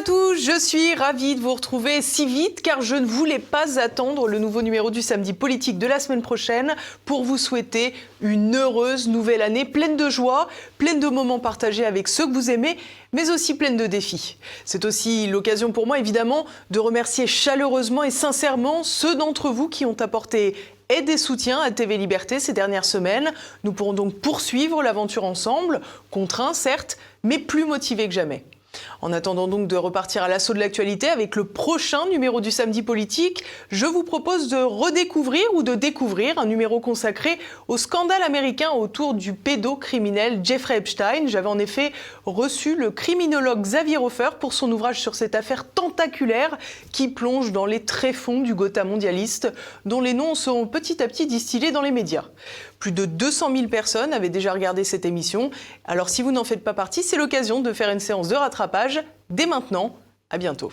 tous, je suis ravie de vous retrouver si vite car je ne voulais pas attendre le nouveau numéro du Samedi Politique de la semaine prochaine pour vous souhaiter une heureuse nouvelle année pleine de joie, pleine de moments partagés avec ceux que vous aimez, mais aussi pleine de défis. C'est aussi l'occasion pour moi évidemment de remercier chaleureusement et sincèrement ceux d'entre vous qui ont apporté aide et soutien à TV Liberté ces dernières semaines. Nous pourrons donc poursuivre l'aventure ensemble, contraints certes, mais plus motivés que jamais. En attendant donc de repartir à l'assaut de l'actualité avec le prochain numéro du Samedi Politique, je vous propose de redécouvrir ou de découvrir un numéro consacré au scandale américain autour du pédocriminel Jeffrey Epstein. J'avais en effet reçu le criminologue Xavier Hofer pour son ouvrage sur cette affaire tentaculaire qui plonge dans les tréfonds du Gotha mondialiste, dont les noms seront petit à petit distillés dans les médias. Plus de 200 000 personnes avaient déjà regardé cette émission. Alors si vous n'en faites pas partie, c'est l'occasion de faire une séance de rattrapage dès maintenant. À bientôt.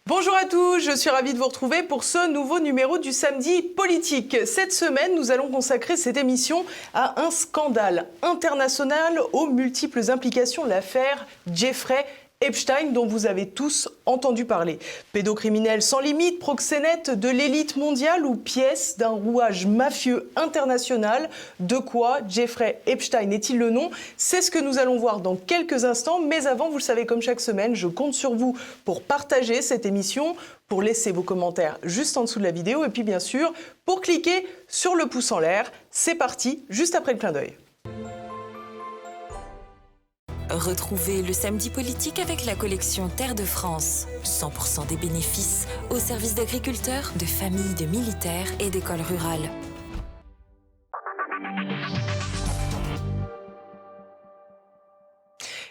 Bonjour à tous, je suis ravie de vous retrouver pour ce nouveau numéro du Samedi Politique. Cette semaine, nous allons consacrer cette émission à un scandale international aux multiples implications, l'affaire Jeffrey Epstein, dont vous avez tous entendu parler. Pédocriminel sans limite, proxénète de l'élite mondiale ou pièce d'un rouage mafieux international. De quoi Jeffrey Epstein est-il le nom? C'est ce que nous allons voir dans quelques instants. Mais avant, vous le savez, comme chaque semaine, je compte sur vous pour partager cette émission, pour laisser vos commentaires juste en dessous de la vidéo et puis bien sûr, pour cliquer sur le pouce en l'air. C'est parti, juste après le clin d'œil. Retrouvez le Samedi Politique avec la collection Terre de France. 100% des bénéfices au service d'agriculteurs, de familles, de militaires et d'écoles rurales.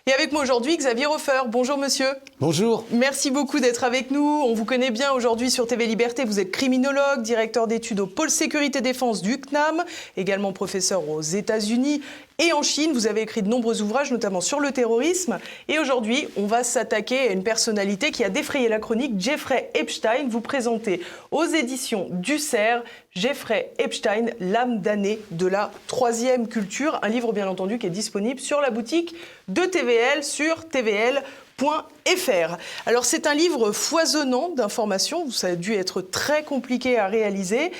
Et avec moi aujourd'hui, Xavier Hofer. Bonjour monsieur. Bonjour. Merci beaucoup d'être avec nous. On vous connaît bien aujourd'hui sur TV Liberté. Vous êtes criminologue, directeur d'études au pôle sécurité défense du CNAM, également professeur aux États-Unis et en Chine. Vous avez écrit de nombreux ouvrages, notamment sur le terrorisme. Et aujourd'hui, on va s'attaquer à une personnalité qui a défrayé la chronique, Jeffrey Epstein. Vous présentez aux éditions du CERF Jeffrey Epstein, l'âme damnée de la troisième culture. Un livre, bien entendu, qui est disponible sur la boutique de TVL sur tvl.fr. Alors c'est un livre foisonnant d'informations, ça a dû être très compliqué à réaliser.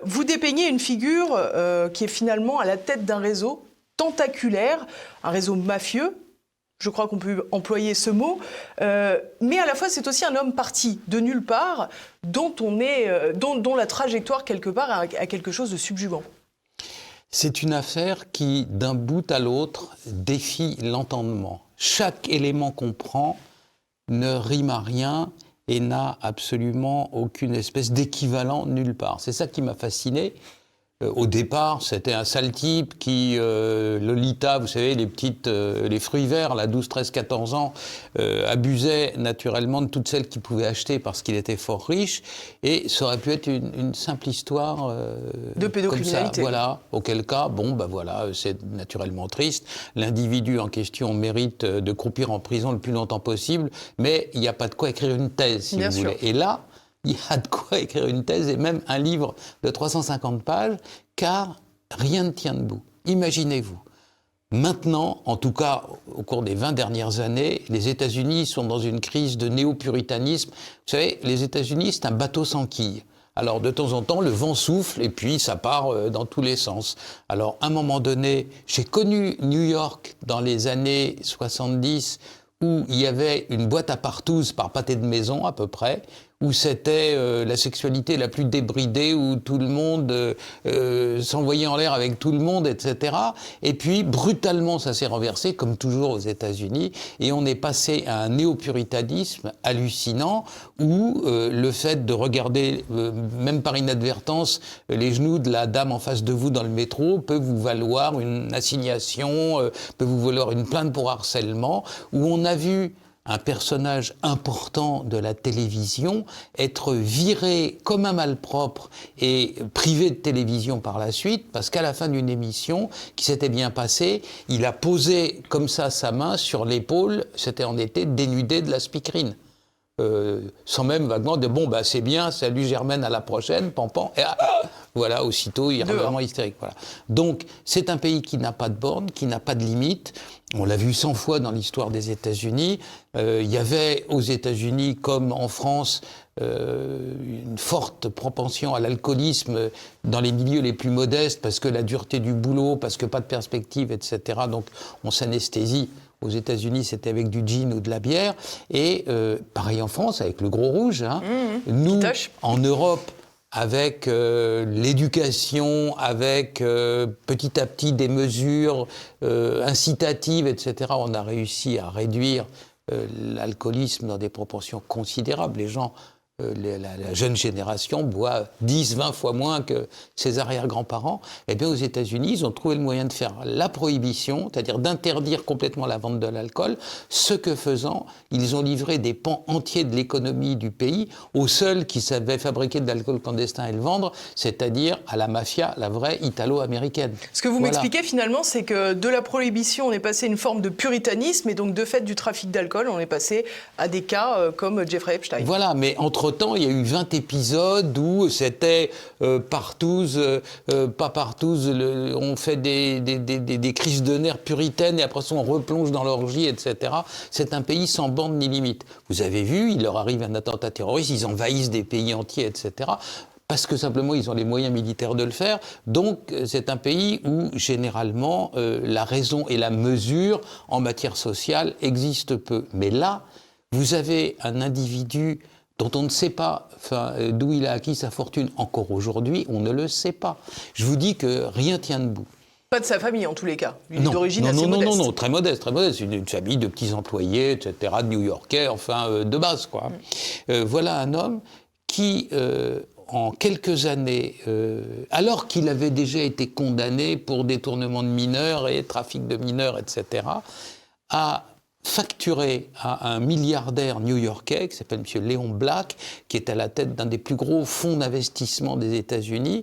Vous dépeignez une figure qui est finalement à la tête d'un réseau tentaculaire, un réseau mafieux, je crois qu'on peut employer ce mot, mais à la fois c'est aussi un homme parti de nulle part, dont la trajectoire quelque part a quelque chose de subjugant. C'est une affaire qui, d'un bout à l'autre, défie l'entendement. Chaque élément qu'on prend ne rime à rien et n'a absolument aucune espèce d'équivalent nulle part. C'est ça qui m'a fasciné. Au départ, c'était un sale type qui, Lolita, vous savez, les fruits verts, là, 12, 13, 14 ans, abusait naturellement de toutes celles qu'il pouvait acheter parce qu'il était fort riche. Et ça aurait pu être une simple histoire de pédocriminalité. Comme ça, voilà. Auquel cas, bon, ben voilà, c'est naturellement triste. L'individu en question mérite de croupir en prison le plus longtemps possible, mais il n'y a pas de quoi écrire une thèse, si vous voulez. Et là, il y a de quoi écrire une thèse et même un livre de 350 pages, car rien ne tient debout. Imaginez-vous. Maintenant, en tout cas, au cours des 20 dernières années, les États-Unis sont dans une crise de néo-puritanisme. Vous savez, les États-Unis, c'est un bateau sans quille. Alors, de temps en temps, le vent souffle et puis ça part dans tous les sens. Alors, à un moment donné, j'ai connu New York dans les années 70, où il y avait une boîte à partouze par pâté de maison, à peu près, où c'était la sexualité la plus débridée, où tout le monde s'envoyait en l'air avec tout le monde, etc. Et puis, brutalement, ça s'est renversé, comme toujours aux États-Unis, et on est passé à un néo-puritanisme hallucinant, où le fait de regarder, même par inadvertance, les genoux de la dame en face de vous dans le métro peut vous valoir une assignation, peut vous valoir une plainte pour harcèlement, où on a vu un personnage important de la télévision être viré comme un malpropre et privé de télévision par la suite, parce qu'à la fin d'une émission qui s'était bien passée, il a posé comme ça sa main sur l'épaule, c'était en été, dénudé de la speakerine. sans même vaguement dire bon, bah, c'est bien, salut Germaine, à la prochaine, pampan, et voilà, aussitôt, il y a vraiment hystérique. Voilà. Donc, c'est un pays qui n'a pas de bornes, qui n'a pas de limites. On l'a vu 100 fois dans l'histoire des États-Unis. Il y avait aux États-Unis, comme en France, une forte propension à l'alcoolisme dans les milieux les plus modestes, parce que la dureté du boulot, parce que pas de perspective, etc. Donc, on s'anesthésie. Aux États-Unis, c'était avec du gin ou de la bière. Et pareil en France, avec le gros rouge. Hein. Nous, en Europe, avec l'éducation, avec petit à petit des mesures incitatives, etc., on a réussi à réduire l'alcoolisme dans des proportions considérables. Les gens, la jeune génération boit 10, 20 fois moins que ses arrière-grands-parents. Eh bien, aux États-Unis, ils ont trouvé le moyen de faire la prohibition, c'est-à-dire d'interdire complètement la vente de l'alcool, ce que faisant, ils ont livré des pans entiers de l'économie du pays aux seuls qui savaient fabriquer de l'alcool clandestin et le vendre, c'est-à-dire à la mafia, la vraie italo-américaine. Ce que vous m'expliquez finalement, c'est que de la prohibition, on est passé à une forme de puritanisme, et donc de fait du trafic d'alcool, on est passé à des cas comme Jeffrey Epstein. Voilà, mais entre-temps, il y a eu 20 épisodes où c'était partouze, pas partouze, on fait des crises de nerfs puritaines et après ça on replonge dans l'orgie, etc. C'est un pays sans bande ni limite. Vous avez vu, il leur arrive un attentat terroriste, ils envahissent des pays entiers, etc. Parce que simplement ils ont les moyens militaires de le faire. Donc c'est un pays où généralement la raison et la mesure en matière sociale existent peu. Mais là, vous avez un individu dont on ne sait pas d'où il a acquis sa fortune. Encore aujourd'hui, on ne le sait pas. Je vous dis que rien tient debout. Pas de sa famille, en tous les cas. Il est d'origine assez modeste. Non, très modeste, très modeste. Une famille de petits employés, etc., de New-Yorkais, enfin, de base, quoi. Voilà un homme qui, en quelques années, alors qu'il avait déjà été condamné pour détournement de mineurs et trafic de mineurs, etc., a facturé à un milliardaire new-yorkais qui s'appelle M. Léon Black, qui est à la tête d'un des plus gros fonds d'investissement des États-Unis,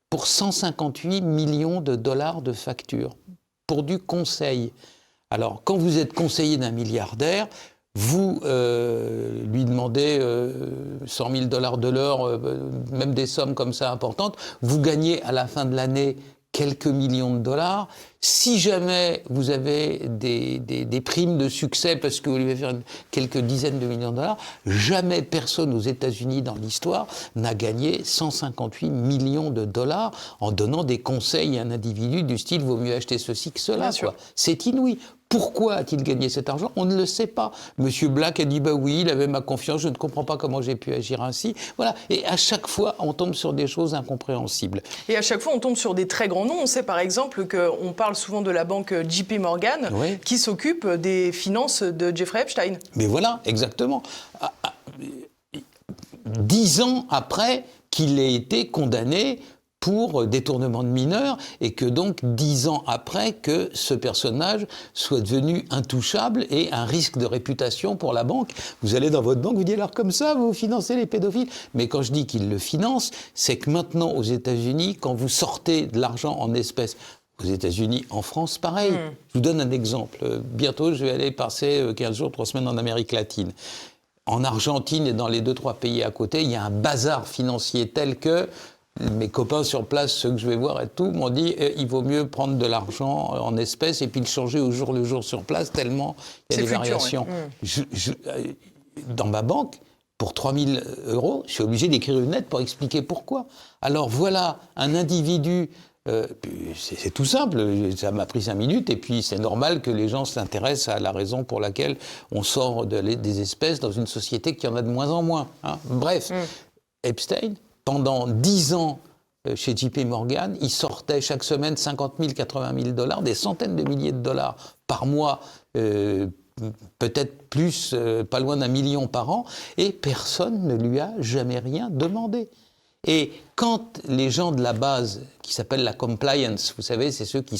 pour 158 millions de dollars de factures, pour du conseil. Alors, quand vous êtes conseiller d'un milliardaire, vous lui demandez 100 000 dollars de l'heure, même des sommes comme ça importantes, vous gagnez à la fin de l'année quelques millions de dollars. Si jamais vous avez des primes de succès parce que vous voulez faire quelques dizaines de millions de dollars, jamais personne aux États-Unis dans l'histoire n'a gagné 158 millions de dollars en donnant des conseils à un individu du style « vaut mieux acheter ceci que cela ». C'est inouï. Pourquoi a-t-il gagné cet argent? On ne le sait pas. Monsieur Black a dit « bah oui, il avait ma confiance, je ne comprends pas comment j'ai pu agir ainsi ». Voilà. Et à chaque fois, on tombe sur des choses incompréhensibles. Et à chaque fois, on tombe sur des très grands noms. On sait par exemple qu'on parle souvent de la banque JP Morgan, qui s'occupe des finances de Jeffrey Epstein. Mais voilà, exactement. 10 ans après qu'il ait été condamné pour détournement de mineurs, et que donc 10 ans après que ce personnage soit devenu intouchable et un risque de réputation pour la banque. Vous allez dans votre banque, vous dites alors comme ça, vous financez les pédophiles. Mais quand je dis qu'il le finance, c'est que maintenant aux États-Unis, quand vous sortez de l'argent en espèces, aux États-Unis, en France, pareil. Je vous donne un exemple. Bientôt, je vais aller passer 15 jours, 3 semaines en Amérique latine. En Argentine et dans les 2-3 pays à côté, il y a un bazar financier tel que mes copains sur place, ceux que je vais voir et tout, m'ont dit il vaut mieux prendre de l'argent en espèces et puis le changer au jour le jour sur place, tellement il y a des variations. Dans ma banque, pour 3 000 €, je suis obligé d'écrire une lettre pour expliquer pourquoi. Alors voilà un individu, c'est tout simple, ça m'a pris 5 minutes, et puis c'est normal que les gens s'intéressent à la raison pour laquelle on sort des espèces dans une société qui en a de moins en moins. Hein. Bref, Epstein, pendant 10 ans, chez JP Morgan, il sortait chaque semaine 50 000, 80 000 dollars, des centaines de milliers de dollars par mois, peut-être plus, pas loin d'1 million par an, et personne ne lui a jamais rien demandé. Et quand les gens de la base, qui s'appellent la compliance, vous savez, c'est ceux qui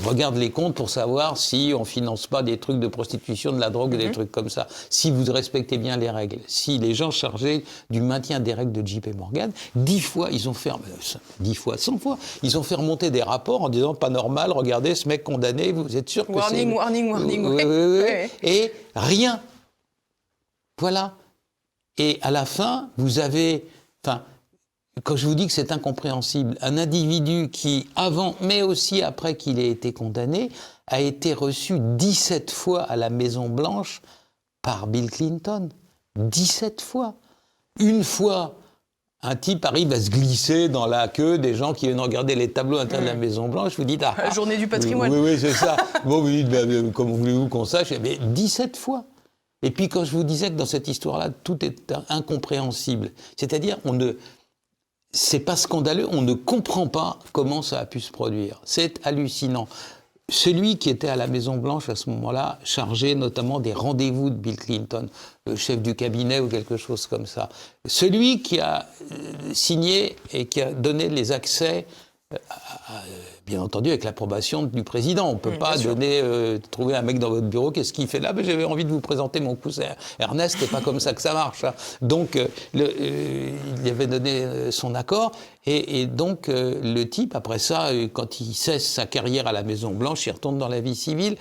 regardent les comptes pour savoir si on finance pas des trucs de prostitution, de la drogue, des trucs comme ça, si vous respectez bien les règles, si les gens chargés du maintien des règles de JP Morgan, 10 fois, ils ont fait, 10 fois, 100 fois, ils ont fait remonter des rapports en disant pas normal, regardez ce mec condamné, vous êtes sûr que warning. Oui. Et rien. Voilà. Et à la fin, vous avez... Enfin, quand je vous dis que c'est incompréhensible, un individu qui, avant, mais aussi après qu'il ait été condamné, a été reçu 17 fois à la Maison-Blanche par Bill Clinton. 17 fois. Une fois, un type arrive à se glisser dans la queue des gens qui viennent regarder les tableaux intérieurs de la Maison-Blanche. Vous dites, la journée du patrimoine. Oui, c'est ça. Bon, vous dites, comment voulez-vous qu'on sache? Mais 17 fois. Et puis, quand je vous disais que dans cette histoire-là, tout est incompréhensible. C'est-à-dire, c'est pas scandaleux, on ne comprend pas comment ça a pu se produire. C'est hallucinant. Celui qui était à la Maison-Blanche à ce moment-là, chargé notamment des rendez-vous de Bill Clinton, le chef du cabinet ou quelque chose comme ça, celui qui a signé et qui a donné les accès, bien entendu avec l'approbation du président. On ne peut pas trouver un mec dans votre bureau, qu'est-ce qu'il fait là? J'avais envie de vous présenter mon cousin Ernest, c'est pas comme ça que ça marche. Hein. Donc, il avait donné son accord, et donc le type, après ça, quand il cesse sa carrière à la Maison-Blanche, il retourne dans la vie civile.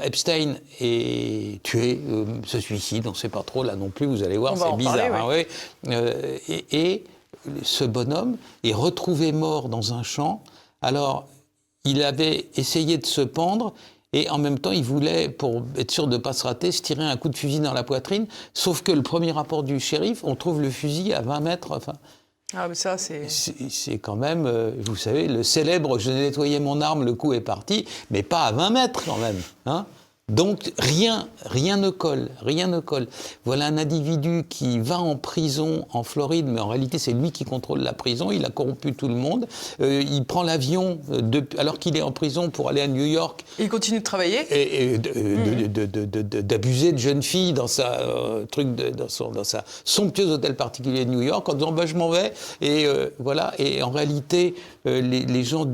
Epstein est tué, se suicide, on ne sait pas trop là non plus, vous allez voir, c'est bizarre. Parler, et ce bonhomme est retrouvé mort dans un champ. Alors, il avait essayé de se pendre et en même temps, il voulait, pour être sûr de ne pas se rater, se tirer un coup de fusil dans la poitrine. Sauf que le premier rapport du shérif, on trouve le fusil à 20 mètres. Enfin, mais ça, c'est quand même, vous savez, le célèbre « je n'ai nettoyé mon arme, le coup est parti », mais pas à 20 mètres quand même, hein. Donc rien ne colle. Voilà un individu qui va en prison en Floride, mais en réalité c'est lui qui contrôle la prison, il a corrompu tout le monde, il prend l'avion alors qu'il est en prison pour aller à New York. Il continue de travailler et d'abuser de jeunes filles dans sa dans sa somptueuse hôtel particulier de New York en disant je m'en vais, et voilà. Et en réalité les gens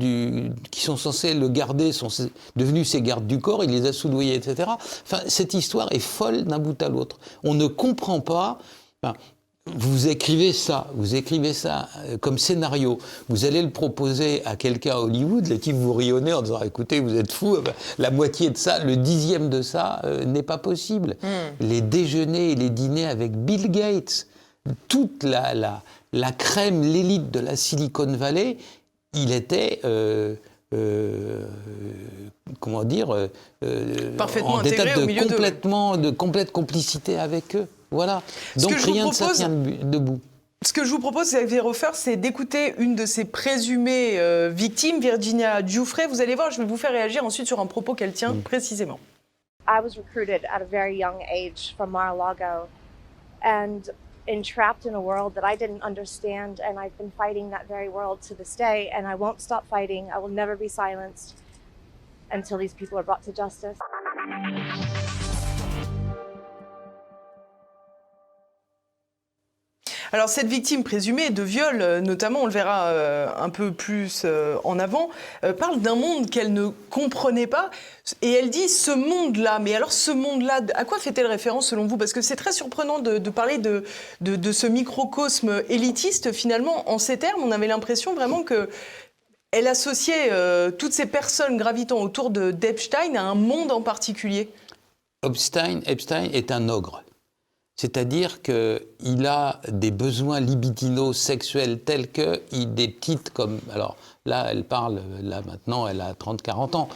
qui sont censés le garder sont devenus ses gardes du corps, il les a soudoyés, etc. Enfin, cette histoire est folle d'un bout à l'autre. On ne comprend pas. Enfin, vous écrivez ça comme scénario. Vous allez le proposer à quelqu'un à Hollywood, le type vous rayonnez en disant écoutez, vous êtes fou, la moitié de ça, le 10e de ça n'est pas possible. Les déjeuners et les dîners avec Bill Gates, toute la crème, l'élite de la Silicon Valley, il était parfaitement en intégré état au milieu de complète complicité avec eux. Voilà. Donc rien de ça tient debout. Ce que je vous propose, Xavier Hofer, c'est d'écouter une de ses présumées victimes, Virginia Giuffre. Vous allez voir, je vais vous faire réagir ensuite sur un propos qu'elle tient précisément. I was recruited at a very young age from Mar-a-Lago and entrapped in a world that I didn't understand, and I've been fighting that very world to this day, and I won't stop fighting. I will never be silenced until these people are brought to justice. Alors cette victime présumée de viol, notamment, on le verra un peu plus en avant, parle d'un monde qu'elle ne comprenait pas, et elle dit ce monde-là. Mais alors ce monde-là, à quoi fait-elle référence selon vous? Parce que c'est très surprenant de parler de ce microcosme élitiste finalement en ces termes. On avait l'impression vraiment que elle associait toutes ces personnes gravitant autour d'Epstein à un monde en particulier. Epstein est un ogre. C'est-à-dire qu'il a des besoins libidinaux sexuels tels que des petites comme... Alors là, elle parle, là maintenant, elle a 30-40 ans,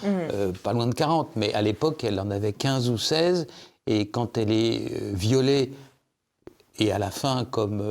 pas loin de 40, mais à l'époque, elle en avait 15 ou 16, et quand elle est violée, et à la fin, comme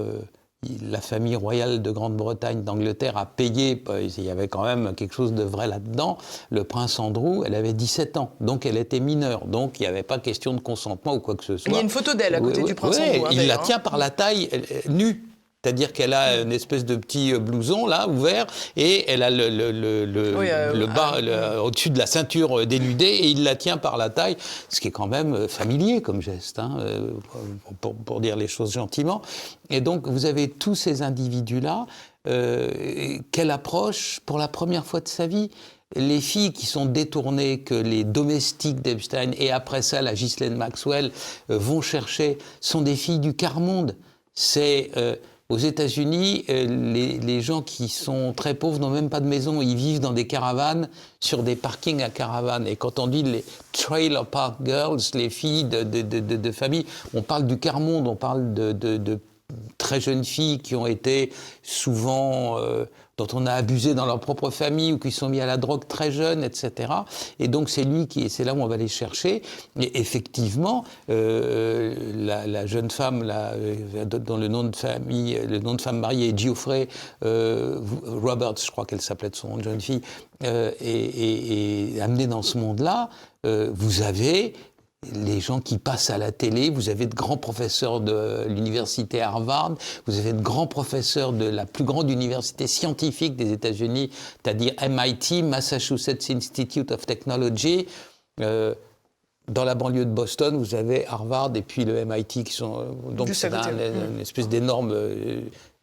la famille royale de Grande-Bretagne, d'Angleterre a payé, il y avait quand même quelque chose de vrai là-dedans, le prince Andrew, elle avait 17 ans, donc elle était mineure, donc il n'y avait pas question de consentement ou quoi que ce soit. Il y a une photo d'elle à côté du prince Andrew. Il la tient par la taille, nue. C'est-à-dire qu'elle a une espèce de petit blouson, là, ouvert, et elle a le bas au-dessus de la ceinture dénudée, et il la tient par la taille, ce qui est quand même familier comme geste, hein, pour dire les choses gentiment. Et donc, vous avez tous ces individus-là qu'elle approche pour la première fois de sa vie. Les filles qui sont détournées, que les domestiques d'Epstein, et après ça, la Ghislaine Maxwell, vont chercher, sont des filles du quart-monde. C'est... Aux États-Unis, les gens qui sont très pauvres n'ont même pas de maison. Ils vivent dans des caravanes, sur des parkings à caravanes. Et quand on dit les trailer park girls, les filles de famille, on parle du quart-monde, on parle de très jeunes filles qui ont été souvent... dont on a abusé dans leur propre famille ou qui sont mis à la drogue très jeunes, etc. Et donc c'est là où on va les chercher. Et effectivement, la jeune femme, dont le nom de femme mariée est Geoffrey Roberts, je crois qu'elle s'appelait de son nom de jeune fille, est amenée dans ce monde-là. Vous avez les gens qui passent à la télé, vous avez de grands professeurs de l'université Harvard, vous avez de grands professeurs de la plus grande université scientifique des États-Unis, c'est-à-dire MIT, Massachusetts Institute of Technology. Dans la banlieue de Boston, vous avez Harvard et puis le MIT qui sont... donc c'est une espèce d'énorme...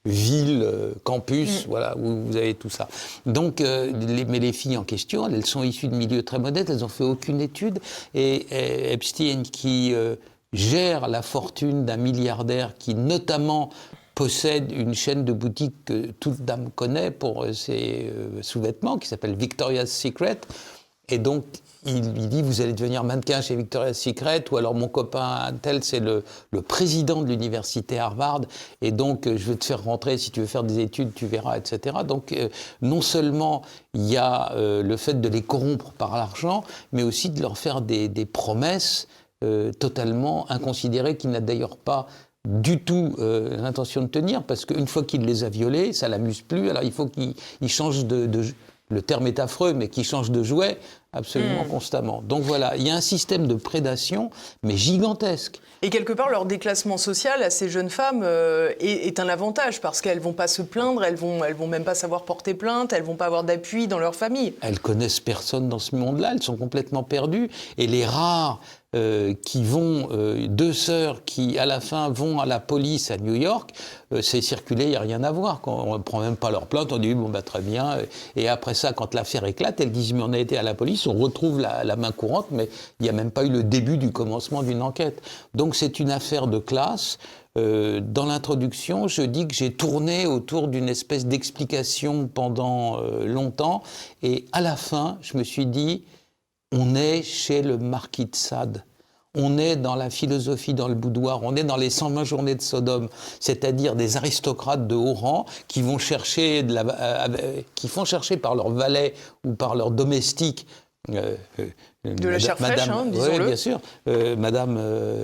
ville, campus, voilà, où vous avez tout ça. Donc, mais les filles en question, elles sont issues de milieux très modestes, elles n'ont fait aucune étude, et Epstein, qui gère la fortune d'un milliardaire qui, notamment, possède une chaîne de boutiques que toute dame connaît pour ses sous-vêtements, qui s'appelle Victoria's Secret, et donc, il lui dit, vous allez devenir mannequin chez Victoria's Secret, ou alors mon copain tel, c'est le président de l'université Harvard, et donc je vais te faire rentrer, si tu veux faire des études, tu verras, etc. Donc non seulement il y a le fait de les corrompre par l'argent, mais aussi de leur faire des promesses totalement inconsidérées, qu'il n'a d'ailleurs pas du tout l'intention de tenir, parce qu'une fois qu'il les a violées, ça ne l'amuse plus, alors il faut qu'il change le terme est affreux, mais qui change de jouet absolument constamment. Donc voilà, il y a un système de prédation, mais gigantesque. Et quelque part, leur déclassement social à ces jeunes femmes est un avantage, parce qu'elles ne vont pas se plaindre, elles vont même pas savoir porter plainte, elles ne vont pas avoir d'appui dans leur famille. Elles connaissent personne dans ce monde-là, elles sont complètement perdues. Et les rares qui vont, deux sœurs qui, à la fin, vont à la police à New York, c'est circulé, il n'y a rien à voir. On ne prend même pas leur plainte, on dit, bon, bah, très bien. Et après ça, quand l'affaire éclate, elles disent, mais on a été à la police, on retrouve la main courante, mais il n'y a même pas eu le début du commencement d'une enquête. Donc c'est une affaire de classe. Dans l'introduction, je dis que j'ai tourné autour d'une espèce d'explication pendant longtemps. Et à la fin, je me suis dit, on est chez le marquis de Sade. On est dans la philosophie, dans le boudoir, on est dans les 120 journées de Sodome, c'est-à-dire des aristocrates de haut rang qui vont chercher, qui font chercher par leurs valets ou par leurs domestiques de la chair fraîche, disons-le. Oui, bien sûr. Madame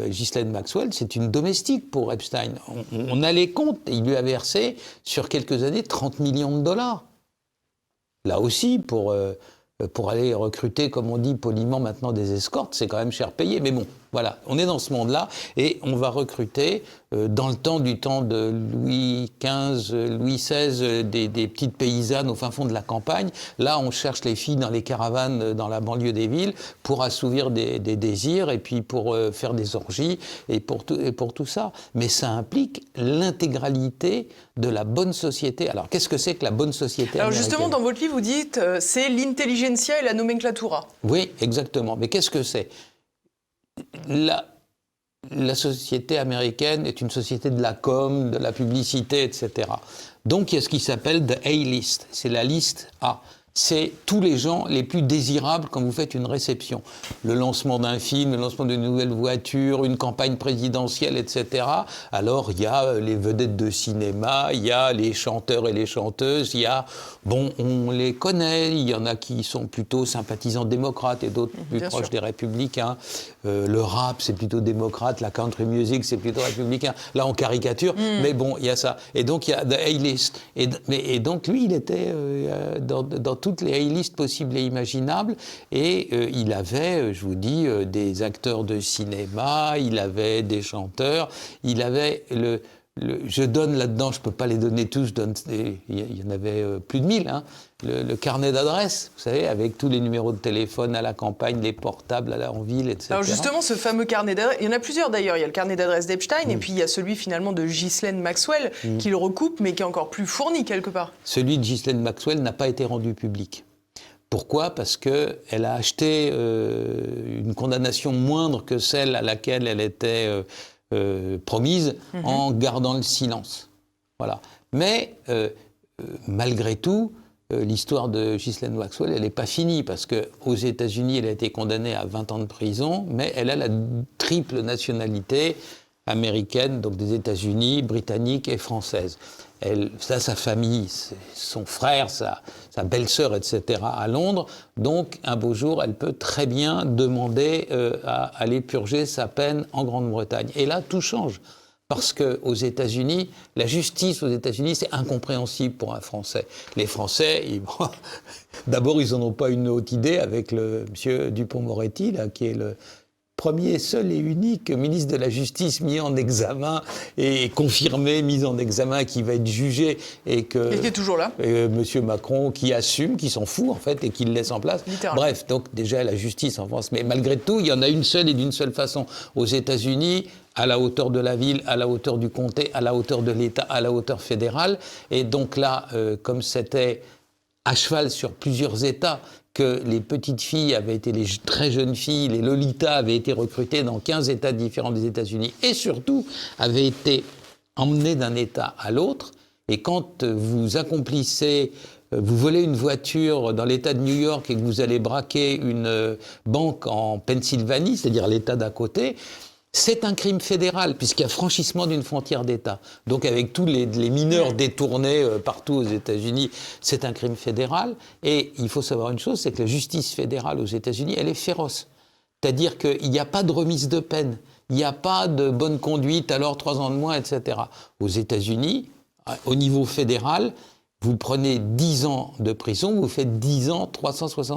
Ghislaine Maxwell, c'est une domestique pour Epstein. On a les comptes. Il lui a versé, sur quelques années, 30 millions de dollars. Là aussi, pour aller recruter, comme on dit poliment maintenant, des escortes, c'est quand même cher payé. Mais bon, voilà, on est dans ce monde-là et on va recruter, dans le temps de Louis XV, Louis XVI, des petites paysannes au fin fond de la campagne. Là, on cherche les filles dans les caravanes dans la banlieue des villes pour assouvir des désirs et puis pour faire des orgies et pour tout ça. Mais ça implique l'intégralité de la bonne société. Alors, qu'est-ce que c'est que la bonne société américaine ? Alors justement, dans votre livre, vous dites c'est l'intelligentsia et la nomenclatura. Oui, exactement. Mais qu'est-ce que c'est ? La société américaine est une société de la com, de la publicité, etc. Donc, il y a ce qui s'appelle the A-list. C'est la liste A. C'est tous les gens les plus désirables quand vous faites une réception. Le lancement d'un film, le lancement d'une nouvelle voiture, une campagne présidentielle, etc. Alors, il y a les vedettes de cinéma, il y a les chanteurs et les chanteuses, il y a... Bon, on les connaît, il y en a qui sont plutôt sympathisants démocrates et d'autres plus proches des républicains. Le rap, c'est plutôt démocrate, la country music, c'est plutôt républicain. Là, on caricature, mais bon, il y a ça. Et donc, il y a the A-list. Et donc, lui, il était dans toutes les A-list possibles et imaginables, et il avait, je vous dis, des acteurs de cinéma, il avait des chanteurs, il avait je donne là-dedans, je ne peux pas les donner tous, il y en avait plus de 1000, hein, le carnet d'adresses, vous savez, avec tous les numéros de téléphone à la campagne, les portables en ville, etc. Alors justement, ce fameux carnet d'adresses, il y en a plusieurs d'ailleurs, il y a le carnet d'adresses d'Epstein, et puis il y a celui finalement de Ghislaine Maxwell, qui le recoupe, mais qui est encore plus fourni quelque part. Celui de Ghislaine Maxwell n'a pas été rendu public. Pourquoi ? Parce qu'elle a acheté une condamnation moindre que celle à laquelle elle était promise en gardant le silence. Voilà. Mais malgré tout, l'histoire de Ghislaine Maxwell, elle n'est pas finie, parce qu'aux États-Unis, elle a été condamnée à 20 ans de prison, mais elle a la triple nationalité américaine, donc des États-Unis, britannique et française. Sa famille, son frère, sa belle-sœur, etc., à Londres. Donc, un beau jour, elle peut très bien demander à aller purger sa peine en Grande-Bretagne. Et là, tout change. Parce qu'aux États-Unis, la justice aux États-Unis, c'est incompréhensible pour un Français. Les Français, d'abord, ils n'en ont pas une haute idée avec le monsieur Dupond-Moretti, là, qui est le premier, seul et unique ministre de la Justice mis en examen et confirmé, mis en examen, qui va être jugé et qui est toujours là. Monsieur Macron qui assume, qui s'en fout en fait et qui le laisse en place. Bref, donc déjà la justice en France. Mais malgré tout, il y en a une seule et d'une seule façon. Aux États-Unis, à la hauteur de la ville, à la hauteur du comté, à la hauteur de l'État, à la hauteur fédérale. Et donc là, comme c'était à cheval sur plusieurs États, que les petites filles avaient été, les très jeunes filles, les Lolita avaient été recrutées dans 15 États différents des États-Unis et surtout avaient été emmenées d'un État à l'autre. Et quand vous accomplissez, vous volez une voiture dans l'État de New York et que vous allez braquer une banque en Pennsylvanie, c'est-à-dire l'État d'à côté, c'est un crime fédéral, puisqu'il y a franchissement d'une frontière d'État. Donc avec tous les mineurs détournés partout aux États-Unis, c'est un crime fédéral. Et il faut savoir une chose, c'est que la justice fédérale aux États-Unis, elle est féroce. C'est-à-dire qu'il n'y a pas de remise de peine, il n'y a pas de bonne conduite, alors 3 ans de moins, etc. Aux États-Unis, au niveau fédéral, vous prenez 10 ans de prison, vous faites 10 ans,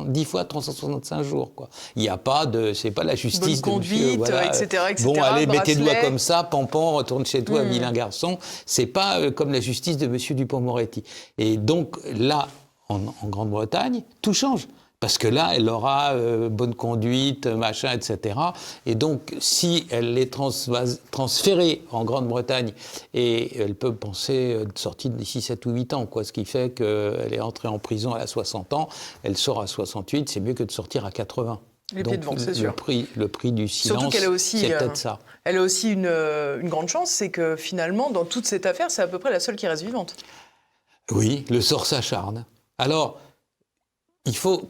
10 fois 365 jours, quoi. Il n'y a pas de, c'est pas la justice bonne conduite, de monsieur, voilà, etc., etc. Bon, allez, mets tes doigts bracelet. comme ça, pampan, retourne chez toi, vilain garçon. C'est pas comme la justice de monsieur Dupond-Moretti. Et donc, là, en Grande-Bretagne, tout change. Parce que là, elle aura bonne conduite, machin, etc. Et donc, si elle est transférée en Grande-Bretagne, et elle peut penser de sortie d'ici 7 ou 8 ans, quoi, ce qui fait qu'elle est entrée en prison à 60 ans, elle sort à 68, c'est mieux que de sortir à 80. Les pieds devant, c'est sûr. Le prix du silence, c'est peut-être ça. Elle a aussi une grande chance, c'est que finalement, dans toute cette affaire, c'est à peu près la seule qui reste vivante. Oui, le sort s'acharne. Alors,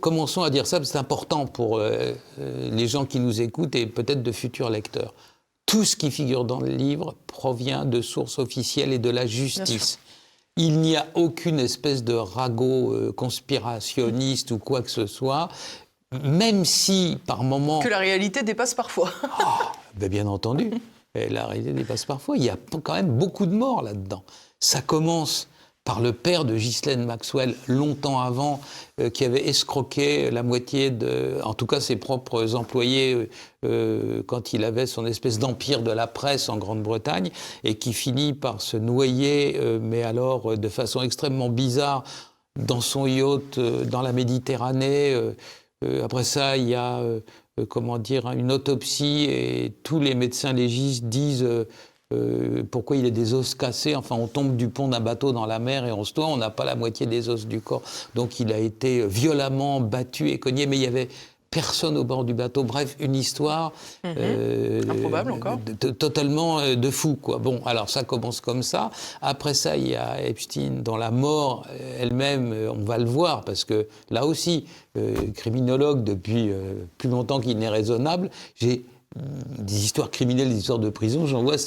commençons à dire ça, parce que c'est important pour les gens qui nous écoutent et peut-être de futurs lecteurs. Tout ce qui figure dans le livre provient de sources officielles et de la justice. Il n'y a aucune espèce de ragot conspirationniste ou quoi que ce soit, même si, par moments... Que la réalité dépasse parfois. Bien entendu, la réalité dépasse parfois. Il y a quand même beaucoup de morts là-dedans. Ça commence par le père de Ghislaine Maxwell, longtemps avant, qui avait escroqué la moitié en tout cas ses propres employés, quand il avait son espèce d'empire de la presse en Grande-Bretagne, et qui finit par se noyer, mais alors de façon extrêmement bizarre, dans son yacht, dans la Méditerranée. Après ça, il y a, une autopsie, et tous les médecins légistes disent... pourquoi il a des os cassés, enfin on tombe du pont d'un bateau dans la mer et on se noie, on n'a pas la moitié des os du corps. Donc il a été violemment battu et cogné, mais il y avait personne au bord du bateau. Bref, une histoire improbable encore. Totalement de fou, quoi. Bon, alors ça commence comme ça. Après ça, il y a Epstein, dont la mort elle-même, on va le voir, parce que là aussi, criminologue depuis plus longtemps qu'il n'est raisonnable, j'ai des histoires criminelles, des histoires de prison, j'en vois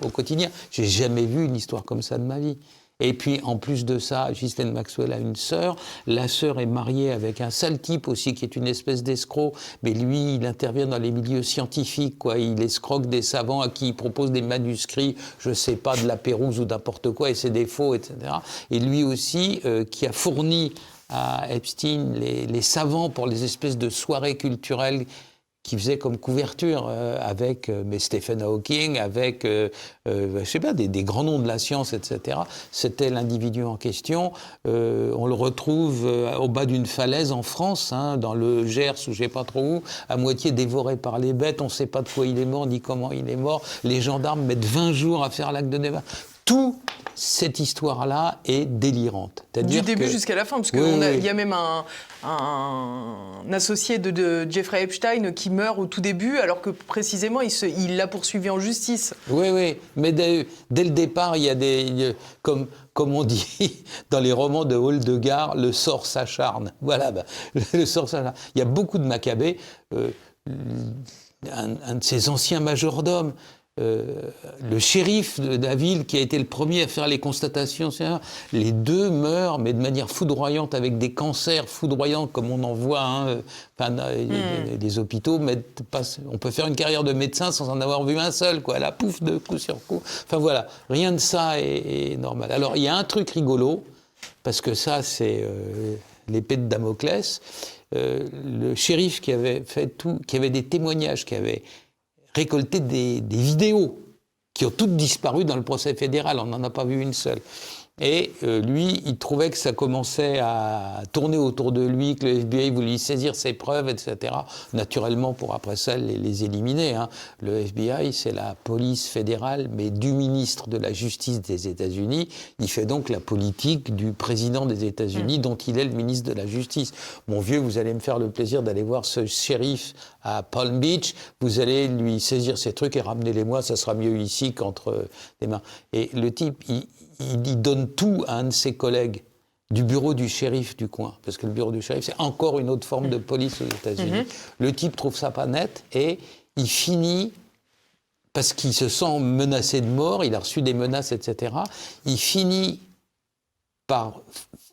au quotidien. J'ai jamais vu une histoire comme ça de ma vie. Et puis, en plus de ça, Ghislaine Maxwell a une sœur. La sœur est mariée avec un sale type aussi, qui est une espèce d'escroc. Mais lui, il intervient dans les milieux scientifiques, quoi. Il escroque des savants à qui il propose des manuscrits, je sais pas, de la Pérouse ou n'importe quoi, et c'est des faux, etc. Et lui aussi, qui a fourni à Epstein les savants pour les espèces de soirées culturelles qui faisait comme couverture avec Stephen Hawking, avec, je sais pas, des grands noms de la science, etc. C'était l'individu en question. On le retrouve au bas d'une falaise en France, dans le Gers ou je sais pas trop où, à moitié dévoré par les bêtes. On ne sait pas de quoi il est mort, ni comment il est mort. Les gendarmes mettent 20 jours à faire l'acte de débat. Tout cette histoire-là est délirante. Du début jusqu'à la fin, parce qu'il y a même un associé de Jeffrey Epstein qui meurt au tout début, alors que précisément, il l'a poursuivi en justice. Oui, mais dès le départ, il y a comme on dit dans les romans de Hildegard, le sort s'acharne. Voilà, le sort s'acharne. Il y a beaucoup de Maccabées. Un de ses anciens majordomes, le shérif de la ville qui a été le premier à faire les constatations, les deux meurent, mais de manière foudroyante, avec des cancers foudroyants comme on en voit. Les hôpitaux on peut faire une carrière de médecin sans en avoir vu un seul, quoi. La pouf de coup sur coup. Enfin voilà, rien de ça est normal. Alors il y a un truc rigolo, parce que ça c'est l'épée de Damoclès. Le shérif qui avait qui avait des témoignages, qui avait récolté des vidéos qui ont toutes disparu dans le procès fédéral, on n'en a pas vu une seule. Et lui, il trouvait que ça commençait à tourner autour de lui, que le FBI voulait saisir ses preuves, etc. Naturellement, pour après ça, les éliminer. Le FBI, c'est la police fédérale, mais du ministre de la Justice des États-Unis. Il fait donc la politique du président des États-Unis, dont il est le ministre de la Justice. Mon vieux, vous allez me faire le plaisir d'aller voir ce shérif à Palm Beach. Vous allez lui saisir ses trucs et ramenez-les-moi. Ça sera mieux ici qu'entre les mains. Et le type, il donne tout à un de ses collègues du bureau du shérif du coin, parce que le bureau du shérif, c'est encore une autre forme de police aux États-Unis. Le type trouve ça pas net et il finit, parce qu'il se sent menacé de mort, il a reçu des menaces, etc., il finit par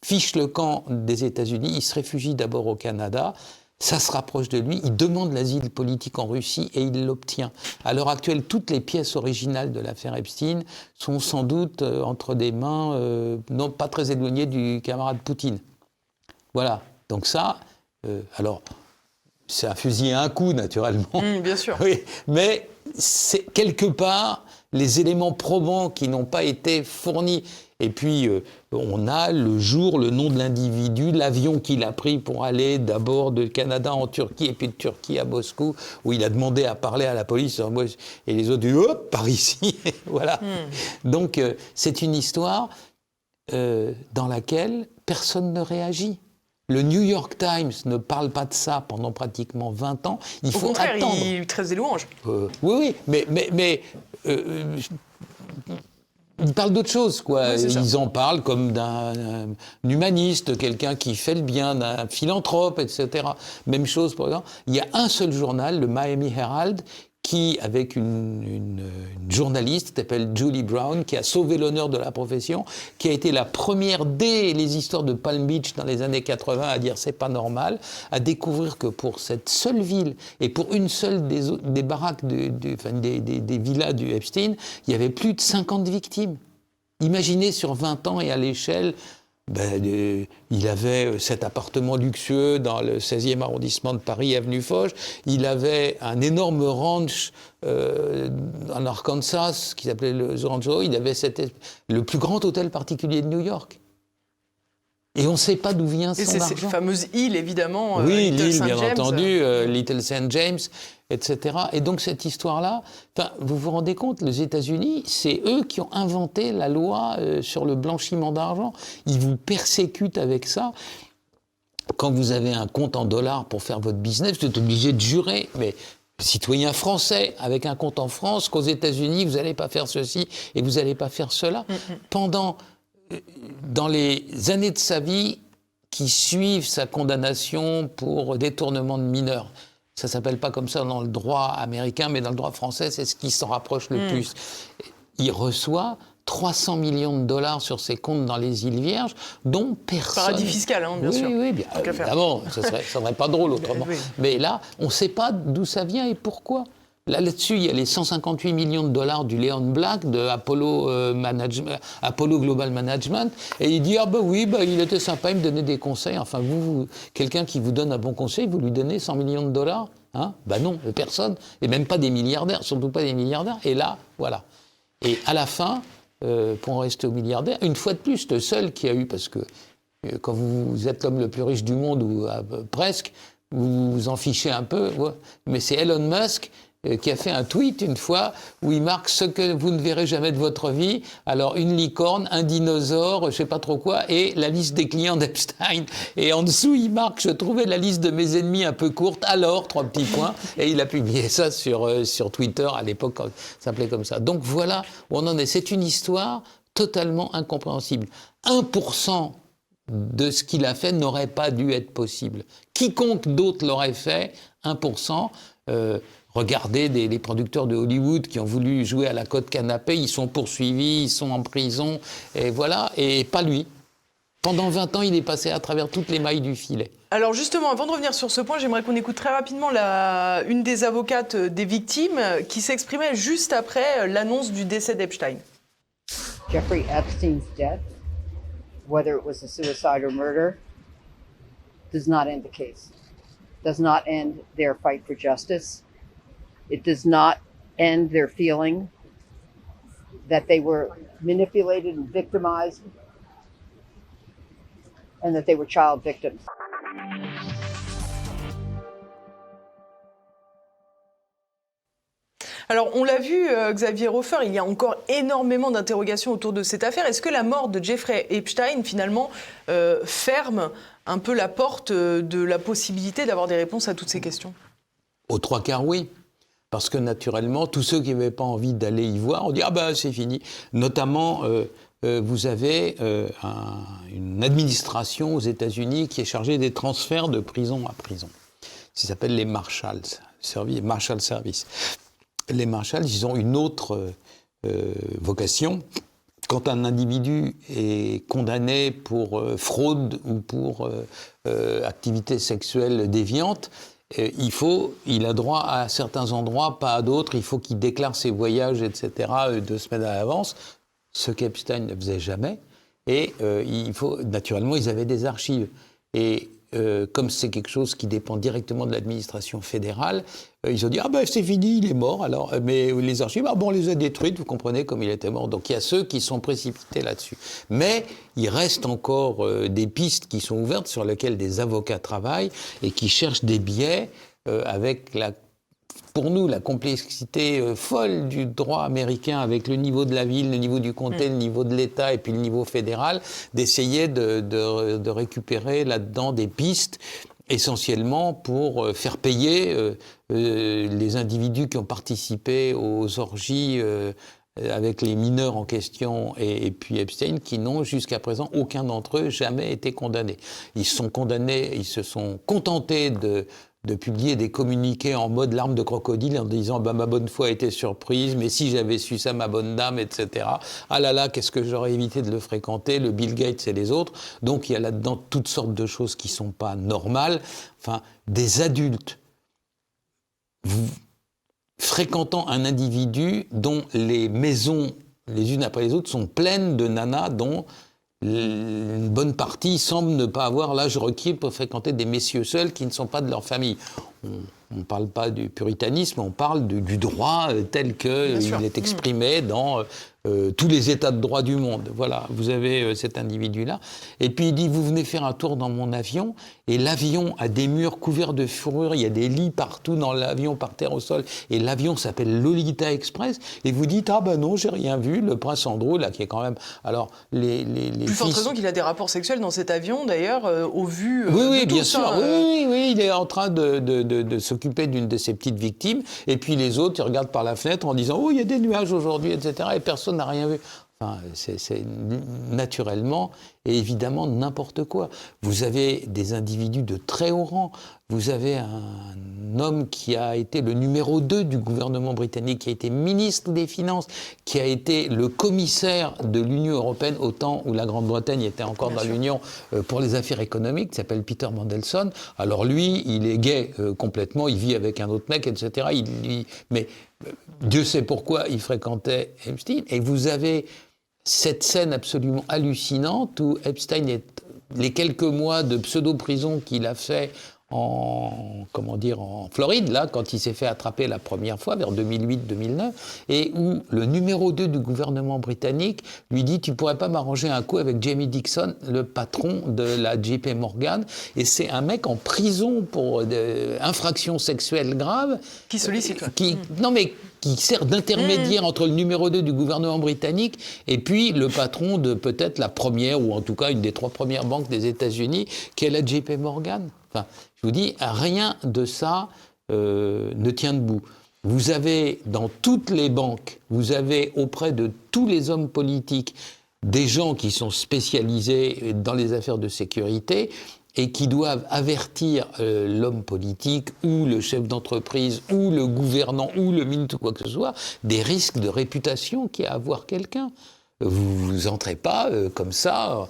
fiche le camp des États-Unis, il se réfugie d'abord au Canada. Ça se rapproche de lui, il demande l'asile politique en Russie et il l'obtient. À l'heure actuelle, toutes les pièces originales de l'affaire Epstein sont sans doute entre des mains non pas très éloignées du camarade Poutine. Voilà, donc ça, alors, c'est un fusil à un coup, naturellement. Bien sûr. Oui, mais c'est quelque part les éléments probants qui n'ont pas été fournis. Et puis, on a le jour, le nom de l'individu, l'avion qu'il a pris pour aller d'abord de Canada en Turquie et puis de Turquie à Moscou, où il a demandé à parler à la police. Et les autres disent « hop, par ici !» Voilà. Donc, c'est une histoire dans laquelle personne ne réagit. Le New York Times ne parle pas de ça pendant pratiquement 20 ans. Il faut attendre. Au contraire, il lui tresse des louanges. Oui, mais ils parlent d'autre chose, quoi. Oui, ils en parlent comme d'un humaniste, quelqu'un qui fait le bien, d'un philanthrope, etc. Même chose, par exemple. Il y a un seul journal, le Miami Herald, qui, avec une journaliste qui s'appelle Julie Brown, qui a sauvé l'honneur de la profession, qui a été la première dès les histoires de Palm Beach dans les années 80 à dire c'est pas normal, à découvrir que pour cette seule ville et pour une seule des baraques, des villas du Epstein, il y avait plus de 50 victimes. Imaginez sur 20 ans et à l'échelle. Il avait cet appartement luxueux dans le 16e arrondissement de Paris, avenue Foch. Il avait un énorme ranch en Arkansas qui s'appelait le Rancho. Il avait le plus grand hôtel particulier de New York. Et on ne sait pas d'où vient son argent. Et c'est cette fameuse île, évidemment. Oui, l'île, bien entendu, Little St. James, etc. Et donc, cette histoire-là, vous vous rendez compte, les États-Unis, c'est eux qui ont inventé la loi sur le blanchiment d'argent. Ils vous persécutent avec ça. Quand vous avez un compte en dollars pour faire votre business, vous êtes obligé de jurer. Mais citoyen français, avec un compte en France, qu'aux États-Unis, vous n'allez pas faire ceci et vous n'allez pas faire cela. Dans les années de sa vie qui suivent sa condamnation pour détournement de mineurs, ça ne s'appelle pas comme ça dans le droit américain, mais dans le droit français, c'est ce qui s'en rapproche le plus. Il reçoit 300 millions de dollars sur ses comptes dans les îles Vierges, dont personne... Paradis fiscal, bien sûr. Oui, bien évidemment, ça serait pas drôle autrement. Oui. Mais là, on ne sait pas d'où ça vient et pourquoi. Là-dessus, il y a les 158 millions de dollars du Leon Black, de Apollo Global Management. Et il dit, il était sympa, il me donnait des conseils. Enfin, quelqu'un qui vous donne un bon conseil, vous lui donnez 100 millions de dollars ? Non, personne. Et même pas des milliardaires, surtout pas des milliardaires. Et là, voilà. Et à la fin, pour en rester aux milliardaires, une fois de plus, le seul qui a eu, parce que quand vous êtes l'homme le plus riche du monde, ou presque, vous vous en fichez un peu, mais c'est Elon Musk qui a fait un tweet une fois où il marque ce que vous ne verrez jamais de votre vie. Alors, une licorne, un dinosaure, je sais pas trop quoi, et la liste des clients d'Epstein. Et en dessous, il marque, je trouvais la liste de mes ennemis un peu courte, alors, 3 petits points. Et il a publié ça sur Twitter, à l'époque, ça s'appelait comme ça. Donc voilà où on en est. C'est une histoire totalement incompréhensible. 1% de ce qu'il a fait n'aurait pas dû être possible. Quiconque d'autre l'aurait fait, 1%. Regardez les producteurs de Hollywood qui ont voulu jouer à la côte canapé, ils sont poursuivis, ils sont en prison, et voilà, et pas lui. Pendant 20 ans, il est passé à travers toutes les mailles du filet. Alors justement, avant de revenir sur ce point, j'aimerais qu'on écoute très rapidement une des avocates des victimes qui s'exprimait juste après l'annonce du décès d'Epstein. Jeffrey Epstein's death, whether it was a suicide or murder, does not end the case, does not end their fight for justice. It does not end their feeling that they were manipulated and victimized and that they were child victims. Alors, on l'a vu, Xavier Hofer, il y a encore énormément d'interrogations autour de cette affaire. Est-ce que la mort de Jeffrey Epstein, finalement, ferme un peu la porte de la possibilité d'avoir des réponses à toutes ces questions ? Aux 3/4, oui. Parce que naturellement, tous ceux qui n'avaient pas envie d'aller y voir, on dit « Ah ben, c'est fini ». Notamment, vous avez une administration aux États-Unis qui est chargée des transferts de prison à prison. Ça s'appelle les Marshal Service. Les Marshals, ils ont une autre vocation. Quand un individu est condamné pour fraude ou pour activité sexuelle déviante, il a droit à certains endroits, pas à d'autres. Il faut qu'il déclare ses voyages, etc., 2 semaines à l'avance, ce qu'Epstein ne faisait jamais. Et naturellement, ils avaient des archives. Et comme c'est quelque chose qui dépend directement de l'administration fédérale, ils ont dit « Ah ben c'est fini, il est mort. » Alors, mais les archives, on les a détruites, vous comprenez, comme il était mort. Donc il y a ceux qui sont précipités là-dessus. Mais il reste encore des pistes qui sont ouvertes sur lesquelles des avocats travaillent et qui cherchent des biais avec pour nous, la complexité folle du droit américain avec le niveau de la ville, le niveau du comté, le niveau de l'État et puis le niveau fédéral, d'essayer de récupérer là-dedans des pistes essentiellement pour faire payer les individus qui ont participé aux orgies avec les mineurs en question et puis Epstein, qui n'ont jusqu'à présent, aucun d'entre eux, jamais été condamnés. Ils se sont contentés de publier des communiqués en mode larmes de crocodile en disant ma bonne foi a été surprise, mais si j'avais su ça, ma bonne dame, etc. Ah là là, qu'est-ce que j'aurais évité de le fréquenter, le Bill Gates et les autres. Donc il y a là-dedans toutes sortes de choses qui ne sont pas normales. Enfin, des adultes fréquentant un individu dont les maisons, les unes après les autres, sont pleines de nanas dont une bonne partie semble ne pas avoir l'âge requis pour fréquenter des messieurs seuls qui ne sont pas de leur famille. On ne parle pas du puritanisme, on parle du droit tel qu'il est exprimé dans tous les états de droit du monde. Voilà, vous avez cet individu-là. Et puis il dit, vous venez faire un tour dans mon avion, et l'avion a des murs couverts de fourrure, il y a des lits partout dans l'avion, par terre, au sol, et l'avion s'appelle Lolita Express, et vous dites, ah ben non, j'ai rien vu, le prince Andrew, là, qui est quand même... Alors, les plus forte raison qu'il a des rapports sexuels dans cet avion, d'ailleurs, au vu oui, de bien tous, sûr. hein, Oui, il est en train de s'occuper d'une de ses petites victimes, et puis les autres, ils regardent par la fenêtre en disant, oh, il y a des nuages aujourd'hui, etc., et personne n'a rien vu. Enfin, c'est naturellement et évidemment n'importe quoi. Vous avez des individus de très haut rang. Vous avez un homme qui a été le numéro 2 du gouvernement britannique, qui a été ministre des Finances, qui a été le commissaire de l'Union européenne au temps où la Grande-Bretagne était encore dans l'Union pour les affaires économiques, qui s'appelle Peter Mandelson. Alors lui, il est gay complètement, il vit avec un autre mec, etc. Mais Dieu sait pourquoi il fréquentait Epstein. Et vous avez cette scène absolument hallucinante où Epstein, les quelques mois de pseudo-prison qu'il a fait en Floride, là, quand il s'est fait attraper la première fois, vers 2008-2009, et où le numéro 2 du gouvernement britannique lui dit « Tu pourrais pas m'arranger un coup avec Jamie Dixon, le patron de la JP Morgan ?» Et c'est un mec en prison pour infraction sexuelle grave. Qui sollicite. Non, mais qui sert d'intermédiaire entre le numéro 2 du gouvernement britannique et puis le patron de peut-être la première, ou en tout cas une des 3 premières banques des États-Unis, qui est la JP Morgan. Enfin, je vous dis, rien de ça ne tient debout. Vous avez dans toutes les banques, vous avez auprès de tous les hommes politiques des gens qui sont spécialisés dans les affaires de sécurité et qui doivent avertir l'homme politique ou le chef d'entreprise ou le gouvernant ou le ministre ou quoi que ce soit des risques de réputation qu'il y a à avoir quelqu'un. Vous n'entrez pas comme ça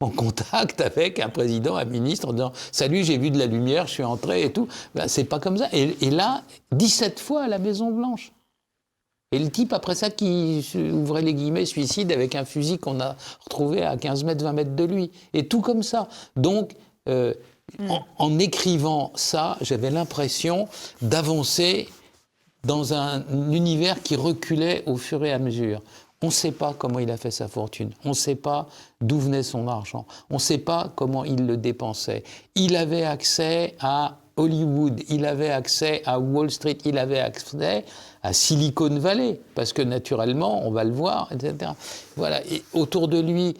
en contact avec un président, un ministre, en disant « Salut, j'ai vu de la lumière, je suis entré et tout ». Ben, c'est pas comme ça. Et là, 17 fois à la Maison-Blanche. Et le type, après ça, qui, ouvrait les guillemets, suicide avec un fusil qu'on a retrouvé à 15 mètres, 20 mètres de lui. Et tout comme ça. Donc, en écrivant ça, j'avais l'impression d'avancer dans un univers qui reculait au fur et à mesure. On ne sait pas comment il a fait sa fortune. On ne sait pas d'où venait son argent. On ne sait pas comment il le dépensait. Il avait accès à Hollywood, il avait accès à Wall Street, il avait accès à Silicon Valley, parce que naturellement, on va le voir, etc. Voilà. Et autour de lui,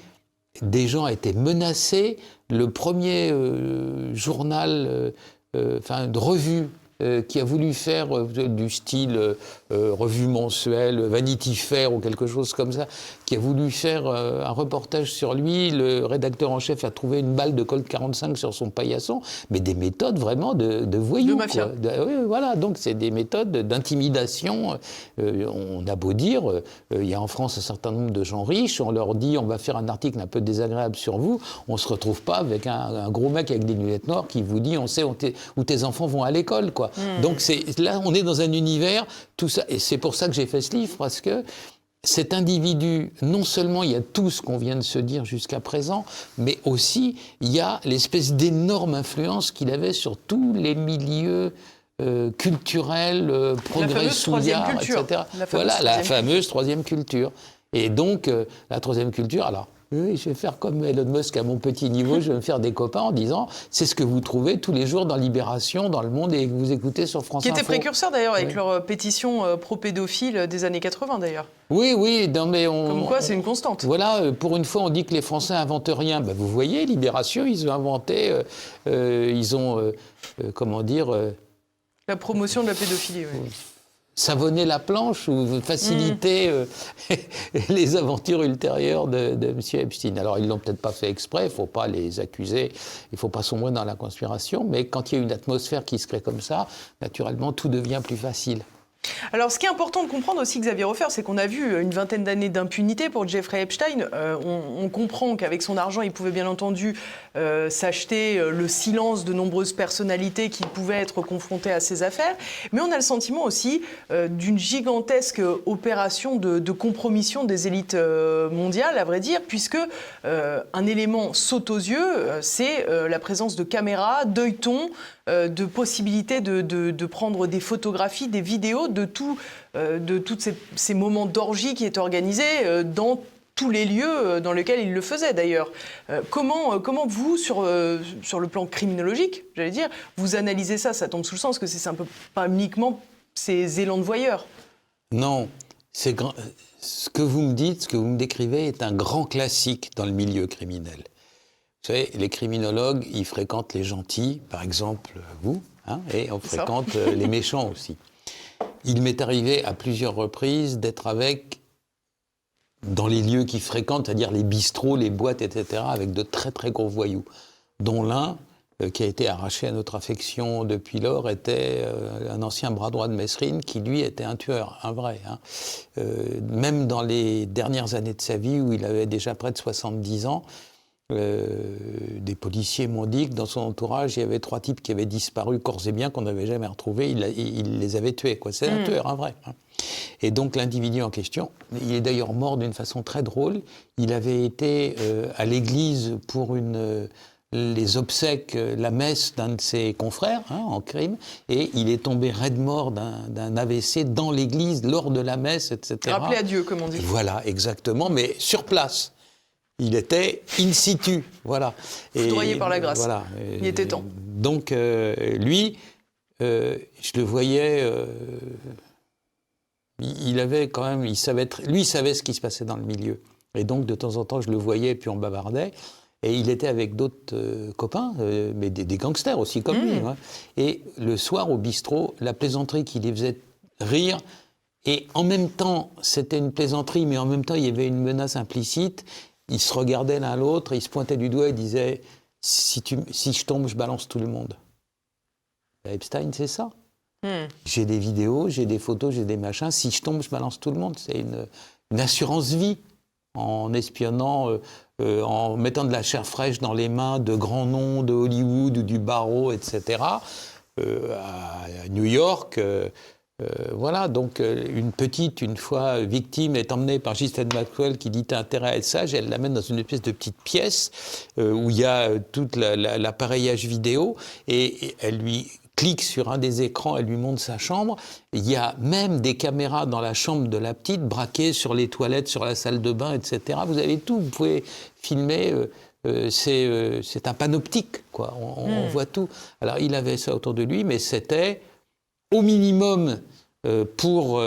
des gens étaient menacés. Le premier journal, de revue, qui a voulu faire du style revue mensuelle, Vanity Fair ou quelque chose comme ça, qui a voulu faire un reportage sur lui. Le rédacteur en chef a trouvé une balle de Colt 45 sur son paillasson, mais des méthodes vraiment de voyous. De mafia. Oui, voilà, donc c'est des méthodes d'intimidation. On a beau dire, il y a en France un certain nombre de gens riches, on leur dit on va faire un article un peu désagréable sur vous, on ne se retrouve pas avec un gros mec avec des lunettes noires qui vous dit on sait où tes enfants vont à l'école, quoi. Donc là, on est dans un univers, tout ça, et c'est pour ça que j'ai fait ce livre, parce que cet individu, non seulement il y a tout ce qu'on vient de se dire jusqu'à présent, mais aussi il y a l'espèce d'énorme influence qu'il avait sur tous les milieux culturels, progrès souillard, etc. La fameuse troisième culture. Et donc, la troisième culture, alors... Oui, je vais faire comme Elon Musk à mon petit niveau, je vais me faire des copains en disant c'est ce que vous trouvez tous les jours dans Libération, dans Le Monde et que vous écoutez sur France Info. Qui était précurseur d'ailleurs avec leur pétition pro-pédophile des années 80 d'ailleurs. Oui, non, mais comme quoi c'est une constante. Voilà, pour une fois on dit que les Français inventent rien. Ben, vous voyez, Libération, ils ont inventé, la promotion de la pédophilie, oui. Savonner la planche ou faciliter les aventures ultérieures de M. Epstein. Alors, ils ne l'ont peut-être pas fait exprès, il ne faut pas les accuser, il ne faut pas sombrer dans la conspiration, mais quand il y a une atmosphère qui se crée comme ça, naturellement, tout devient plus facile. Alors, ce qui est important de comprendre aussi, Xavier Hofer, c'est qu'on a vu une vingtaine d'années d'impunité pour Jeffrey Epstein. On comprend qu'avec son argent, il pouvait bien entendu s'acheter le silence de nombreuses personnalités qui pouvaient être confrontées à ces affaires. Mais on a le sentiment aussi d'une gigantesque opération de compromission des élites mondiales, à vrai dire, puisque un élément saute aux yeux, c'est la présence de caméras, d'œilletons, de possibilités de prendre des photographies, des vidéos de tous ces moments d'orgie qui étaient organisés dans tous les lieux dans lesquels il le faisait d'ailleurs. Comment vous, sur le plan criminologique, j'allais dire, vous analysez ça? Ça tombe sous le sens que c'est un peu pas uniquement ces élans de voyeurs. Non, ce que vous me dites, ce que vous me décrivez est un grand classique dans le milieu criminel. Vous savez, les criminologues, ils fréquentent les gentils, par exemple vous, et on fréquente les méchants aussi. Il m'est arrivé à plusieurs reprises d'être dans les lieux qu'ils fréquentent, c'est-à-dire les bistrots, les boîtes, etc., avec de très très gros voyous, dont l'un, qui a été arraché à notre affection depuis lors, était un ancien bras droit de Mesrine, qui lui était un tueur, un vrai. Même dans les dernières années de sa vie, où il avait déjà près de 70 ans, des policiers m'ont dit que dans son entourage, il y avait 3 types qui avaient disparu corps et biens qu'on n'avait jamais retrouvés. Il les avait tués, quoi. C'est un tueur, un vrai. Et donc l'individu en question, il est d'ailleurs mort d'une façon très drôle. Il avait été à l'église pour une les obsèques, la messe d'un de ses confrères en crime, et il est tombé raide mort d'un AVC dans l'église lors de la messe, etc. Rappelé à Dieu, comme on dit. Voilà, exactement, mais sur place. Il était in situ, voilà. Foudroyé par la grâce. Voilà. Il était temps. Donc, lui, je le voyais... il avait quand même... il savait ce qui se passait dans le milieu. Et donc, de temps en temps, je le voyais, puis on bavardait. Et il était avec d'autres copains, mais des gangsters aussi, comme lui. Ouais. Et le soir, au bistrot, la plaisanterie qui les faisait rire... Et en même temps, c'était une plaisanterie, mais en même temps, il y avait une menace implicite. Ils se regardaient l'un l'autre, ils se pointaient du doigt et disaient « Si je tombe, je balance tout le monde ». Epstein, c'est ça. J'ai des vidéos, j'ai des photos, j'ai des machins. Si je tombe, je balance tout le monde. C'est une assurance vie en espionnant, en mettant de la chair fraîche dans les mains de grands noms de Hollywood ou du barreau, etc. À New York... voilà, donc une petite, une fois victime, est emmenée par Ghislaine Maxwell qui dit « t'as intérêt à être sage », elle l'amène dans une espèce de petite pièce où il y a tout l'appareillage vidéo et elle lui clique sur un des écrans, elle lui montre sa chambre. Il y a même des caméras dans la chambre de la petite, braquées sur les toilettes, sur la salle de bain, etc. Vous avez tout, vous pouvez filmer... c'est un panoptique, quoi. On voit tout. Alors, il avait ça autour de lui, mais c'était... au minimum pour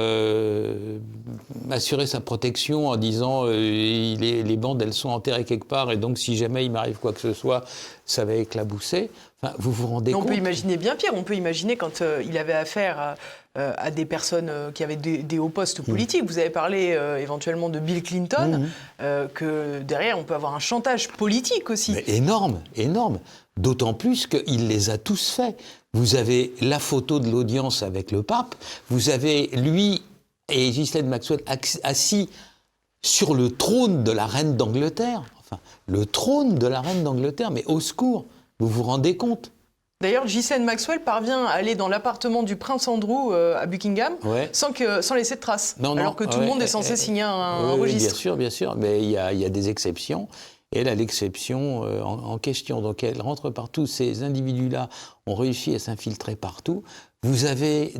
assurer sa protection en disant les bandes, elles sont enterrées quelque part et donc si jamais il m'arrive quoi que ce soit, ça va éclabousser. Enfin, vous vous rendez compte ? On peut imaginer bien pire. On peut imaginer quand il avait affaire à des personnes qui avaient des hauts postes politiques. Vous avez parlé éventuellement de Bill Clinton, que derrière on peut avoir un chantage politique aussi. Mais énorme, énorme. D'autant plus qu'il les a tous faits. Vous avez la photo de l'audience avec le pape, vous avez lui et Ghislaine Maxwell assis sur le trône de la reine d'Angleterre. Enfin, le trône de la reine d'Angleterre, mais au secours, vous vous rendez compte ? D'ailleurs, Ghislaine Maxwell parvient à aller dans l'appartement du prince Andrew à Buckingham sans laisser de traces, alors que tout le monde est censé signer un registre. Bien sûr, mais il y a des exceptions. Et elle a l'exception en question. Donc elle rentre partout. Ces individus-là ont réussi à s'infiltrer partout. Vous avez,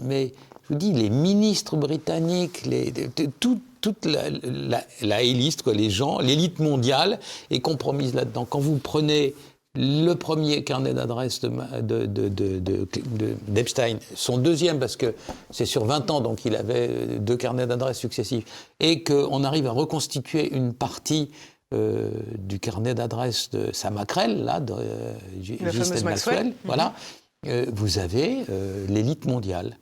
mais je vous dis, les ministres britanniques, toute la élite, quoi, les gens, l'élite mondiale est compromise là-dedans. Quand vous prenez le premier carnet d'adresses d'Epstein, son deuxième, parce que c'est sur 20 ans, donc il avait 2 carnets d'adresses successifs, et qu'on arrive à reconstituer une partie du carnet d'adresses de sa maquerelle, là, de Ghislaine Maxwell, voilà, vous avez l'élite mondiale.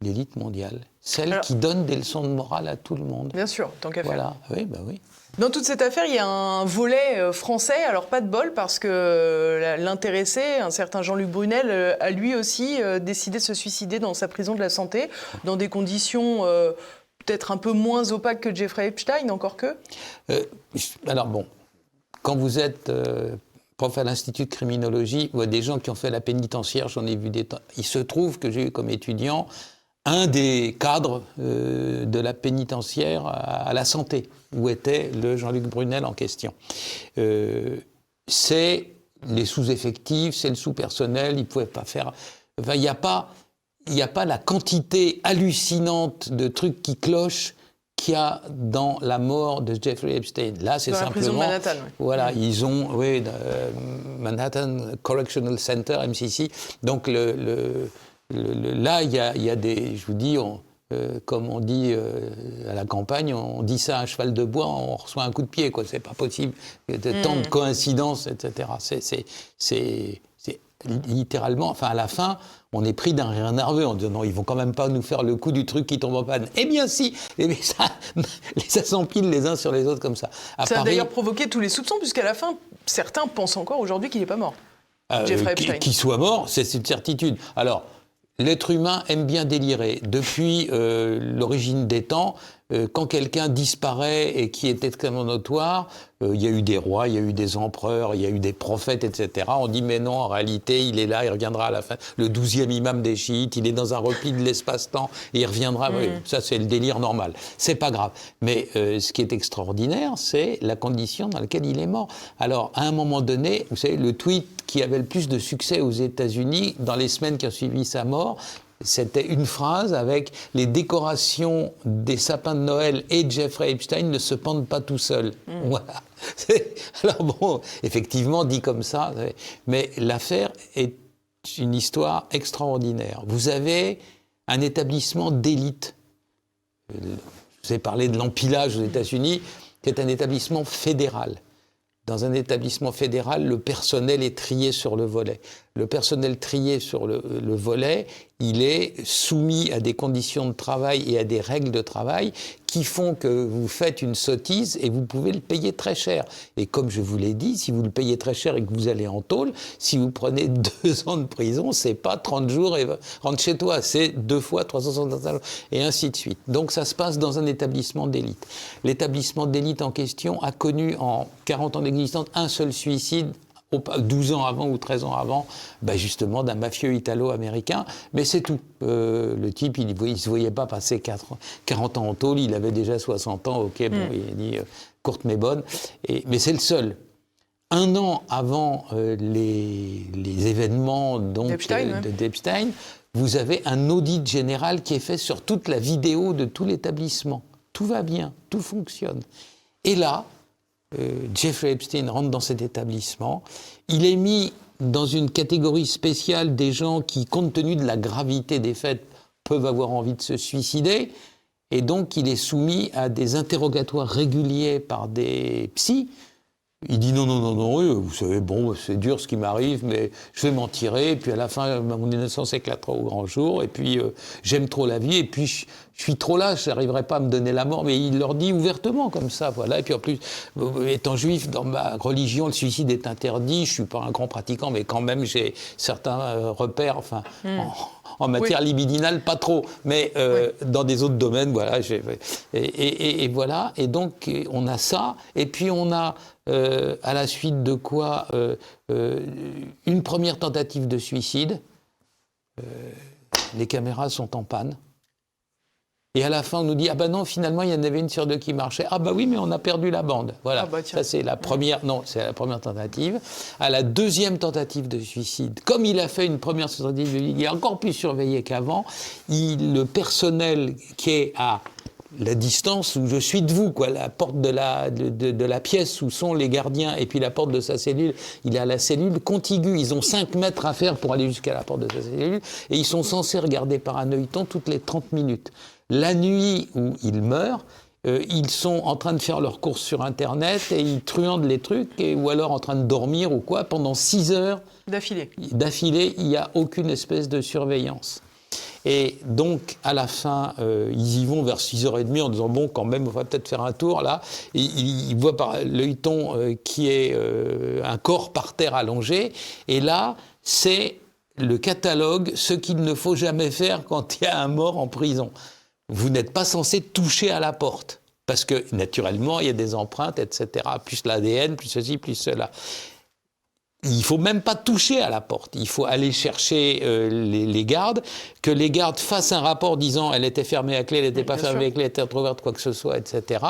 L'élite mondiale. Celle qui donne des leçons de morale à tout le monde. Bien sûr, tant qu'à faire. Voilà, oui, bah oui. Dans toute cette affaire, il y a un volet français, alors pas de bol, parce que l'intéressé, un certain Jean-Luc Brunel, a lui aussi décidé de se suicider dans sa prison de la Santé, dans des conditions... peut-être un peu moins opaque que Jeffrey Epstein, encore que alors bon, quand vous êtes prof à l'Institut de criminologie, vous avez des gens qui ont fait la pénitentiaire, j'en ai vu des temps. Il se trouve que j'ai eu comme étudiant un des cadres de la pénitentiaire à la Santé, où était le Jean-Luc Brunel en question. C'est les sous-effectifs, c'est le sous-personnel, ils ne pouvaient pas faire... Enfin, il n'y a pas la quantité hallucinante de trucs qui clochent qu'il y a dans la mort de Jeffrey Epstein. Là, c'est simplement... Dans la prison de Manhattan, oui. Voilà, ils ont... Oui, Manhattan Correctional Center, MCC. Donc, là, il y a des... Je vous dis, comme on dit à la campagne, on dit ça à un cheval de bois, on reçoit un coup de pied, quoi. C'est pas possible. Tant de coïncidences, etc. C'est littéralement... Enfin, à la fin... On est pris d'un rire nerveux en disant non, ils vont quand même pas nous faire le coup du truc qui tombe en panne. Eh bien si, ça s'empile les uns sur les autres comme ça. Ça a d'ailleurs provoqué tous les soupçons, puisqu'à la fin, certains pensent encore aujourd'hui qu'il n'est pas mort. Jeffrey Epstein. Qu'il soit mort, c'est une certitude. Alors, l'être humain aime bien délirer. Depuis l'origine des temps, quand quelqu'un disparaît et qui est extrêmement notoire, il y a eu des rois, il y a eu des empereurs, il y a eu des prophètes, etc. On dit mais non, en réalité, il est là, il reviendra à la fin. Le 12e imam des chiites, il est dans un repli de l'espace-temps et il reviendra. Oui, ça, c'est le délire normal. C'est pas grave. Mais ce qui est extraordinaire, c'est la condition dans laquelle il est mort. Alors, à un moment donné, vous savez, le tweet qui avait le plus de succès aux États-Unis dans les semaines qui ont suivi sa mort, c'était une phrase avec « Les décorations des sapins de Noël et Jeffrey Epstein ne se pendent pas tout seuls ». Voilà. Alors bon, effectivement, dit comme ça, mais l'affaire est une histoire extraordinaire. Vous avez un établissement d'élite. Je vous ai parlé de l'empilage aux États-Unis, c'est un établissement fédéral. Dans un établissement fédéral, le personnel est trié sur le volet. Le personnel trié sur le volet, il est soumis à des conditions de travail et à des règles de travail qui font que vous faites une sottise et vous pouvez le payer très cher. Et comme je vous l'ai dit, si vous le payez très cher et que vous allez en tôle, si vous prenez 2 ans de prison, c'est pas 30 jours et rentre chez toi, c'est 2 fois 365 jours et ainsi de suite. Donc ça se passe dans un établissement d'élite. L'établissement d'élite en question a connu en 40 ans d'existence un seul suicide 12 ans avant ou 13 ans avant, justement d'un mafieux italo-américain, mais c'est tout. Le type, il ne se voyait pas passer 40 ans en tôle, il avait déjà 60 ans, ok, bon, il a dit courte mais bonne, mais c'est le seul. 1 an avant les événements d'Epstein, vous avez un audit général qui est fait sur toute la vidéo de tout l'établissement. Tout va bien, tout fonctionne. Et là, Jeffrey Epstein rentre dans cet établissement. Il est mis dans une catégorie spéciale des gens qui, compte tenu de la gravité des faits, peuvent avoir envie de se suicider. Et donc, il est soumis à des interrogatoires réguliers par des psys. Il dit non, vous savez, bon, c'est dur ce qui m'arrive, mais je vais m'en tirer. Et puis à la fin, mon innocence éclatera au grand jour. Et puis, j'aime trop la vie. Et puis, je suis trop lâche, je n'arriverai pas à me donner la mort. Mais il leur dit ouvertement comme ça, voilà. Et puis en plus, étant juif, dans ma religion, le suicide est interdit. Je ne suis pas un grand pratiquant, mais quand même, j'ai certains repères, enfin... En matière libidinale, pas trop, mais dans des autres domaines, voilà. Et voilà, et donc on a ça, et puis on a, à la suite de quoi, une première tentative de suicide. Les caméras sont en panne. Et à la fin, on nous dit « Ah ben non, finalement, il y en avait une sur 2 qui marchait. Ah ben oui, mais on a perdu la bande. » Voilà, ça c'est la première, c'est la première tentative. À la deuxième tentative de suicide, comme il a fait une première tentative, il est encore plus surveillé qu'avant. Le personnel qui est à la distance où je suis de vous, quoi, la porte de la pièce où sont les gardiens et puis la porte de sa cellule, il est à la cellule contiguë. Ils ont 5 mètres à faire pour aller jusqu'à la porte de sa cellule et ils sont censés regarder par un œilleton toutes les 30 minutes. La nuit où il meurt, ils sont en train de faire leurs courses sur Internet et ils truandent les trucs, ou alors en train de dormir ou quoi, pendant 6 heures. D'affilée, il n'y a aucune espèce de surveillance. Et donc, à la fin, ils y vont vers 6h30 en disant « Bon, quand même, on va peut-être faire un tour, là. » Et ils voient par l'œilleton qui est un corps par terre allongé. Et là, c'est le catalogue, ce qu'il ne faut jamais faire quand il y a un mort en prison. Vous n'êtes pas censé toucher à la porte, parce que, naturellement, il y a des empreintes, etc., plus l'ADN, plus ceci, plus cela. Il ne faut même pas toucher à la porte. Il faut aller chercher les gardes, que les gardes fassent un rapport disant elle était fermée à clé, elle n'était pas fermée à clé, elle était entrouverte, quoi que ce soit, etc.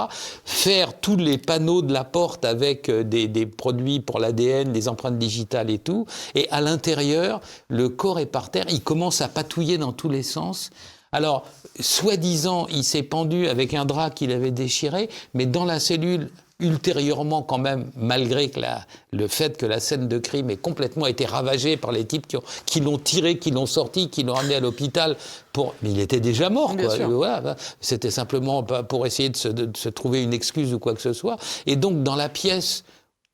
Faire tous les panneaux de la porte avec des produits pour l'ADN, des empreintes digitales et tout. Et à l'intérieur, le corps est par terre, il commence à patouiller dans tous les sens. Alors, soi-disant, il s'est pendu avec un drap qu'il avait déchiré, mais dans la cellule, ultérieurement quand même, malgré que le fait que la scène de crime ait complètement été ravagée par les types qui l'ont tiré, qui l'ont sorti, qui l'ont amené à l'hôpital, mais il était déjà mort, quoi. Voilà. C'était simplement pour essayer de se trouver une excuse ou quoi que ce soit. Et donc, dans la pièce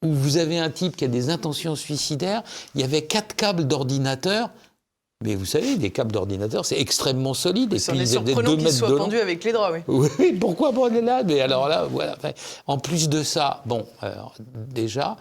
où vous avez un type qui a des intentions suicidaires, il y avait 4 câbles d'ordinateur. Mais vous savez, des câbles d'ordinateur, c'est extrêmement solide. C'est surprenant qu'il soit pendu avec les draps, oui. Oui, pourquoi on est là? Mais alors là, voilà. En plus de ça, bon, alors, déjà,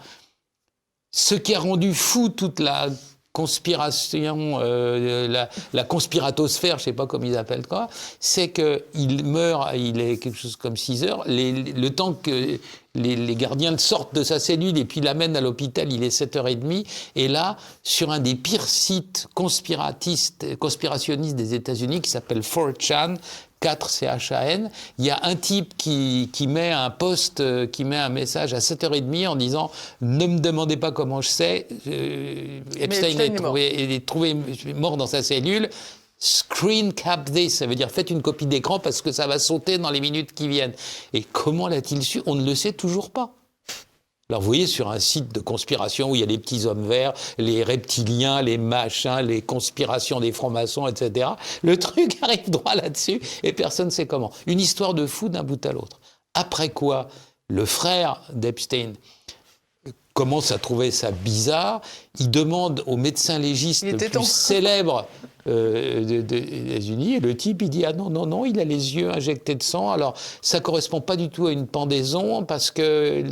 ce qui a rendu fou toute la conspiration, la conspiratosphère, je ne sais pas comment ils appellent quoi, c'est qu'il meurt, il est quelque chose comme 6 heures, le temps que les gardiens sortent de sa cellule et puis l'amènent à l'hôpital, il est 7h30, et là, sur un des pires sites conspirationnistes des États-Unis, qui s'appelle 4chan, 4CHAN, il y a un type qui met un post, qui met un message à 7h30 en disant « Ne me demandez pas comment je sais, Epstein est trouvé mort dans sa cellule, screen cap this », ça veut dire « Faites une copie d'écran parce que ça va sauter dans les minutes qui viennent ». Et comment l'a-t-il su ? On ne le sait toujours pas. Alors vous voyez, sur un site de conspiration où il y a les petits hommes verts, les reptiliens, les machins, les conspirations des francs-maçons, etc., le truc arrive droit là-dessus et personne ne sait comment. Une histoire de fou d'un bout à l'autre. Après quoi, le frère d'Epstein commence à trouver ça bizarre. Il demande au médecin légiste le plus célèbre des États-Unis, et le type, il dit « Ah non, il a les yeux injectés de sang. » Alors, ça ne correspond pas du tout à une pendaison, parce que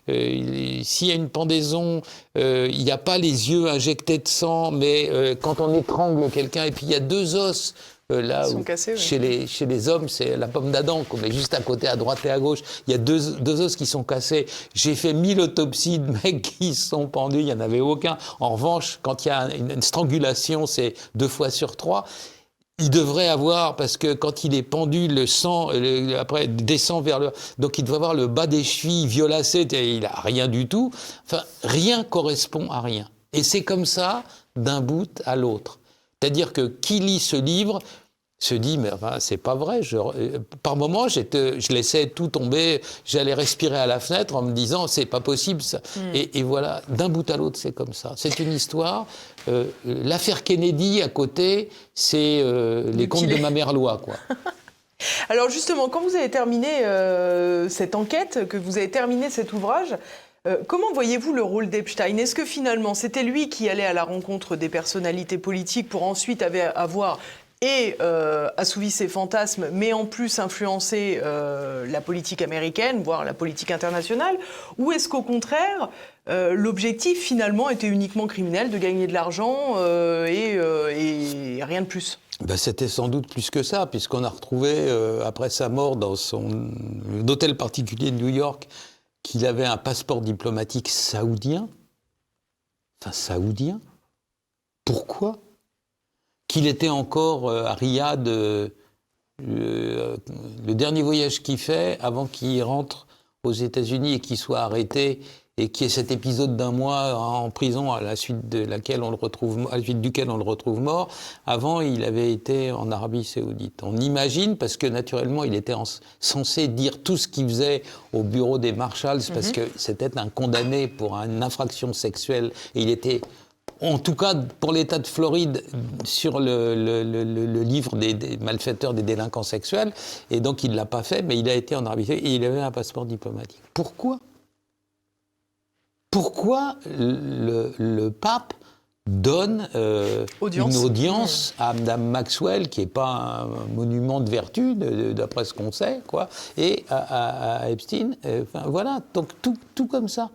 s'il y a une pendaison, il n'y a pas les yeux injectés de sang, mais quand on étrangle quelqu'un, et puis il y a 2 os, là où, cassés, chez les hommes, c'est la pomme d'Adam qu'on met juste à côté, à droite et à gauche. Il y a deux os qui sont cassés. J'ai fait 1000 autopsies de mecs qui sont pendus, il n'y en avait aucun. En revanche, quand il y a une strangulation, c'est 2 fois sur 3. Il devrait avoir, parce que quand il est pendu, le sang après descend vers le... Donc il doit avoir le bas des chevilles violacé, il n'a rien du tout. Enfin, rien correspond à rien. Et c'est comme ça, d'un bout à l'autre. C'est-à-dire que qui lit ce livre se dit, mais enfin, c'est pas vrai. Par moments, je laissais tout tomber, j'allais respirer à la fenêtre en me disant, c'est pas possible ça. Et voilà, d'un bout à l'autre, c'est comme ça. C'est une histoire. L'affaire Kennedy à côté, c'est les contes de Mamerlois, quoi. Alors justement, quand vous avez terminé cette enquête, que vous avez terminé cet ouvrage, comment voyez-vous le rôle d'Epstein ? Est-ce que finalement, c'était lui qui allait à la rencontre des personnalités politiques pour ensuite avoir assouvi ses fantasmes, mais en plus influencer la politique américaine, voire la politique internationale ? Ou est-ce qu'au contraire, l'objectif finalement était uniquement criminel, de gagner de l'argent et rien de plus ? Ben, c'était sans doute plus que ça, puisqu'on a retrouvé, après sa mort, dans son hôtel particulier de New York, qu'il avait un passeport diplomatique saoudien. Enfin, saoudien. Pourquoi ? Qu'il était encore à Riyad, le dernier voyage qu'il fait avant qu'il rentre aux États-Unis et qu'il soit arrêté, et qu'il y ait cet épisode d'1 mois en prison à la suite duquel on le retrouve mort. Avant, il avait été en Arabie Saoudite. On imagine, parce que naturellement, il était censé dire tout ce qu'il faisait au bureau des Marshalls, parce que c'était un condamné pour une infraction sexuelle, et il était... En tout cas, pour l'État de Floride, sur le livre des malfaiteurs, des délinquants sexuels, et donc il ne l'a pas fait, mais il a été en Arabie Saoudite, et il avait un passeport diplomatique. Pourquoi le pape donne une audience à Mme Maxwell, qui n'est pas un monument de vertu, d'après ce qu'on sait, quoi, et à Epstein, enfin, voilà, donc tout comme ça.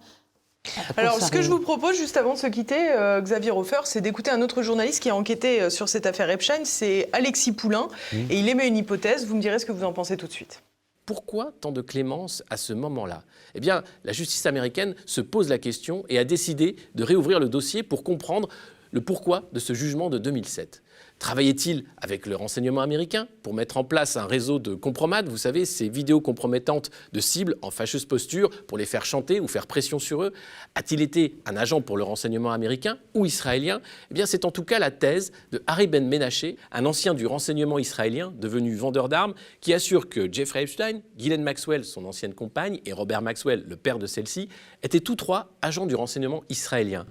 Alors, ce que je vous propose, juste avant de se quitter, Xavier Hofer, c'est d'écouter un autre journaliste qui a enquêté sur cette affaire Epstein, c'est Alexis Poulain, et il émet une hypothèse, vous me direz ce que vous en pensez tout de suite. Pourquoi tant de clémence à ce moment-là ? Eh bien, la justice américaine se pose la question et a décidé de réouvrir le dossier pour comprendre le pourquoi de ce jugement de 2007. Travaillait-il avec le renseignement américain pour mettre en place un réseau de compromates, vous savez, ces vidéos compromettantes de cibles en fâcheuse posture pour les faire chanter ou faire pression sur eux ? A-t-il été un agent pour le renseignement américain ou israélien ? Eh bien, c'est en tout cas la thèse de Harry Ben Menaché, un ancien du renseignement israélien devenu vendeur d'armes, qui assure que Jeffrey Epstein, Ghislaine Maxwell, son ancienne compagne, et Robert Maxwell, le père de celle-ci, étaient tous 3 agents du renseignement israélien.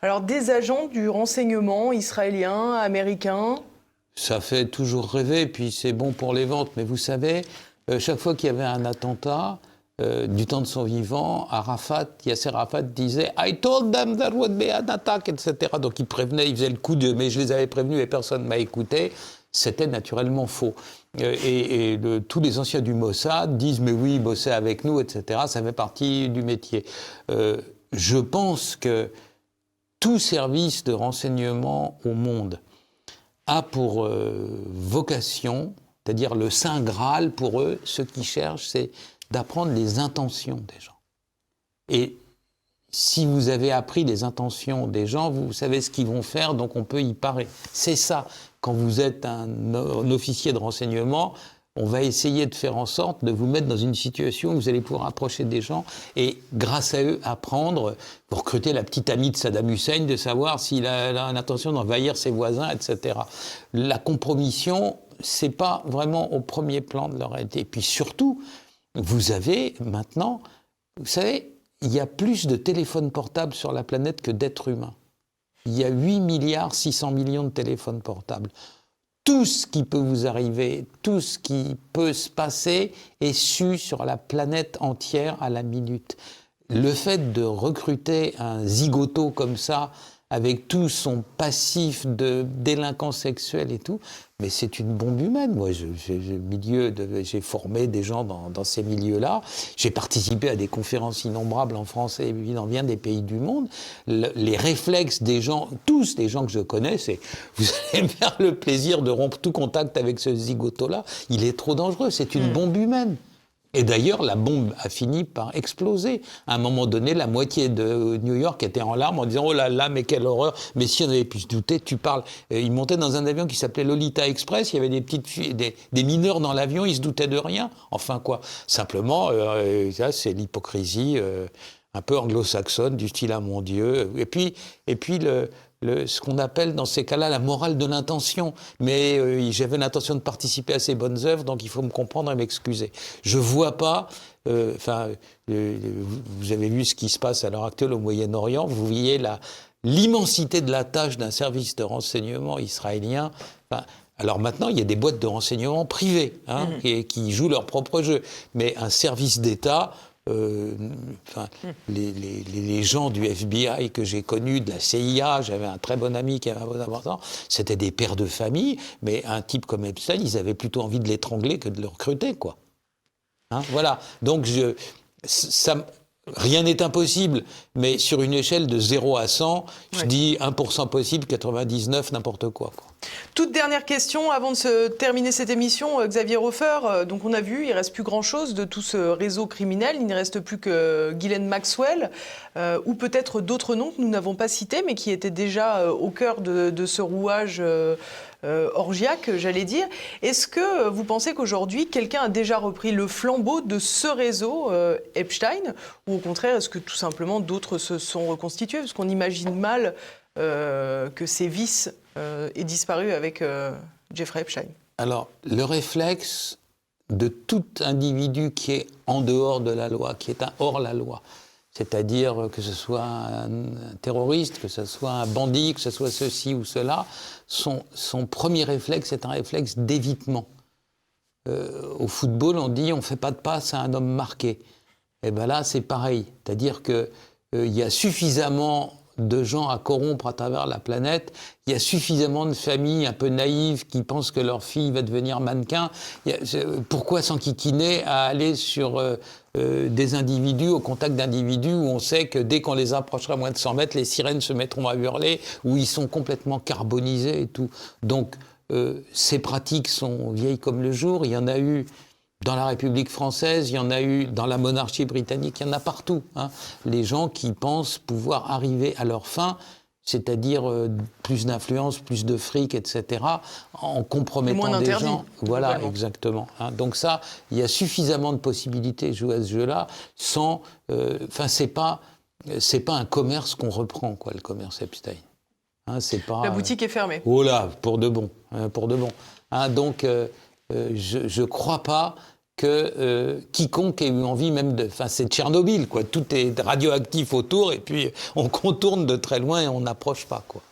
Alors, des agents du renseignement israélien, américain... Ça fait toujours rêver, puis c'est bon pour les ventes. Mais vous savez, chaque fois qu'il y avait un attentat, du temps de son vivant, Yasser Arafat disait « I told them there would be an attack », etc. Donc il prévenait, il faisait le coup de « mais je les avais prévenus et personne ne m'a écouté ». C'était naturellement faux. Tous les anciens du Mossad disent « mais oui, bosser avec nous, etc. » Ça fait partie du métier. Je pense que tout service de renseignement au monde a pour vocation, c'est-à-dire le Saint Graal pour eux, ce qu'ils cherchent, c'est d'apprendre les intentions des gens. Et si vous avez appris les intentions des gens, vous savez ce qu'ils vont faire, donc on peut y parer. C'est ça. Quand vous êtes un officier de renseignement, on va essayer de faire en sorte de vous mettre dans une situation où vous allez pouvoir approcher des gens et, grâce à eux, apprendre, pour recruter la petite amie de Saddam Hussein, de savoir s'il a l'intention d'envahir ses voisins, etc. La compromission, c'est pas vraiment au premier plan de leur réalité. Et puis surtout, vous avez maintenant, vous savez, il y a plus de téléphones portables sur la planète que d'êtres humains. Il y a 8 milliards 600 millions de téléphones portables. Tout ce qui peut vous arriver, tout ce qui peut se passer est su sur la planète entière à la minute. Le fait de recruter un zigoto comme ça, avec tout son passif de délinquance sexuelle et tout, mais c'est une bombe humaine. Moi, j'ai formé des gens dans ces milieux-là. J'ai participé à des conférences innombrables en France et dans bien des pays du monde. Les réflexes des gens, tous les gens que je connais, c'est vous allez me faire le plaisir de rompre tout contact avec ce zigoto-là. Il est trop dangereux. C'est une bombe humaine. Et d'ailleurs, la bombe a fini par exploser. À un moment donné, la moitié de New York était en larmes en disant « Oh là là, mais quelle horreur !» Mais si on avait pu se douter, tu parles. Ils montaient dans un avion qui s'appelait Lolita Express, il y avait des petites filles, des mineurs dans l'avion, ils se doutaient de rien. Enfin quoi, simplement, ça c'est l'hypocrisie un peu anglo-saxonne, du style « Ah mon Dieu !» Et puis ce qu'on appelle dans ces cas-là la morale de l'intention. Mais j'avais l'intention de participer à ces bonnes œuvres, donc il faut me comprendre et m'excuser. Je ne vois pas, vous avez vu ce qui se passe à l'heure actuelle au Moyen-Orient, vous voyez l'immensité de la tâche d'un service de renseignement israélien. Alors maintenant, il y a des boîtes de renseignement privées qui jouent leur propre jeu. Mais un service d'État... les gens du FBI que j'ai connus, de la CIA, j'avais un très bon ami qui avait un bon important, c'était des pères de famille, mais un type comme Epstein, ils avaient plutôt envie de l'étrangler que de le recruter, quoi. Voilà. Donc, rien n'est impossible, mais sur une échelle de 0 à 100, je dis 1% possible, 99, n'importe quoi. Toute dernière question avant de se terminer cette émission, Xavier Hofer. Donc on a vu, il ne reste plus grand-chose de tout ce réseau criminel. Il ne reste plus que Ghislaine Maxwell, ou peut-être d'autres noms que nous n'avons pas cités, mais qui étaient déjà au cœur de ce rouage orgiaque, j'allais dire. Est-ce que vous pensez qu'aujourd'hui, quelqu'un a déjà repris le flambeau de ce réseau Epstein, ou au contraire, est-ce que tout simplement d'autres se sont reconstitués? Parce qu'on imagine mal que ces vices aient disparu avec Jeffrey Epstein. Alors, le réflexe de tout individu qui est en dehors de la loi, qui est un hors-la-loi, c'est-à-dire que ce soit un terroriste, que ce soit un bandit, que ce soit ceci ou cela, son premier réflexe est un réflexe d'évitement. Au football, on dit on ne fait pas de passe à un homme marqué. Et bien là, c'est pareil. C'est-à-dire qu'il y a suffisamment de gens à corrompre à travers la planète, il y a suffisamment de familles un peu naïves qui pensent que leur fille va devenir mannequin. Pourquoi s'enquiquiner à aller sur des individus, au contact d'individus où on sait que dès qu'on les approchera moins de 100 mètres, les sirènes se mettront à hurler, où ils sont complètement carbonisés et tout. Donc ces pratiques sont vieilles comme le jour. Il y en a eu dans la République française, il y en a eu dans la monarchie britannique, il y en a partout. Les gens qui pensent pouvoir arriver à leur fin, c'est-à-dire plus d'influence, plus de fric, etc., en compromettant des gens. Voilà, exactement. Donc ça, il y a suffisamment de possibilités de jouer à ce jeu-là sans... c'est pas un commerce qu'on reprend, quoi, le commerce Epstein. C'est pas... La boutique est fermée. Oh là, pour de bon. Pour de bon. Donc, je ne crois pas que quiconque ait eu envie même de... c'est Tchernobyl, quoi. Tout est radioactif autour et puis on contourne de très loin et on n'approche pas, quoi.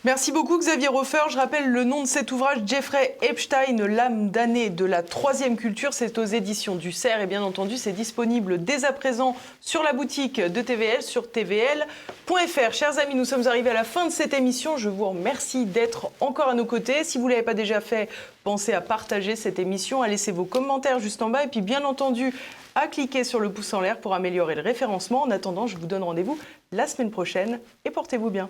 Merci beaucoup Xavier Hofer. Je rappelle le nom de cet ouvrage, Jeffrey Epstein, l'âme damnée de la troisième culture. C'est aux éditions du Cerf et bien entendu c'est disponible dès à présent sur la boutique de TVL, sur tvl.fr. Chers amis, nous sommes arrivés à la fin de cette émission. Je vous remercie d'être encore à nos côtés. Si vous ne l'avez pas déjà fait, pensez à partager cette émission, à laisser vos commentaires juste en bas et puis bien entendu à cliquer sur le pouce en l'air pour améliorer le référencement. En attendant, je vous donne rendez-vous la semaine prochaine et portez-vous bien.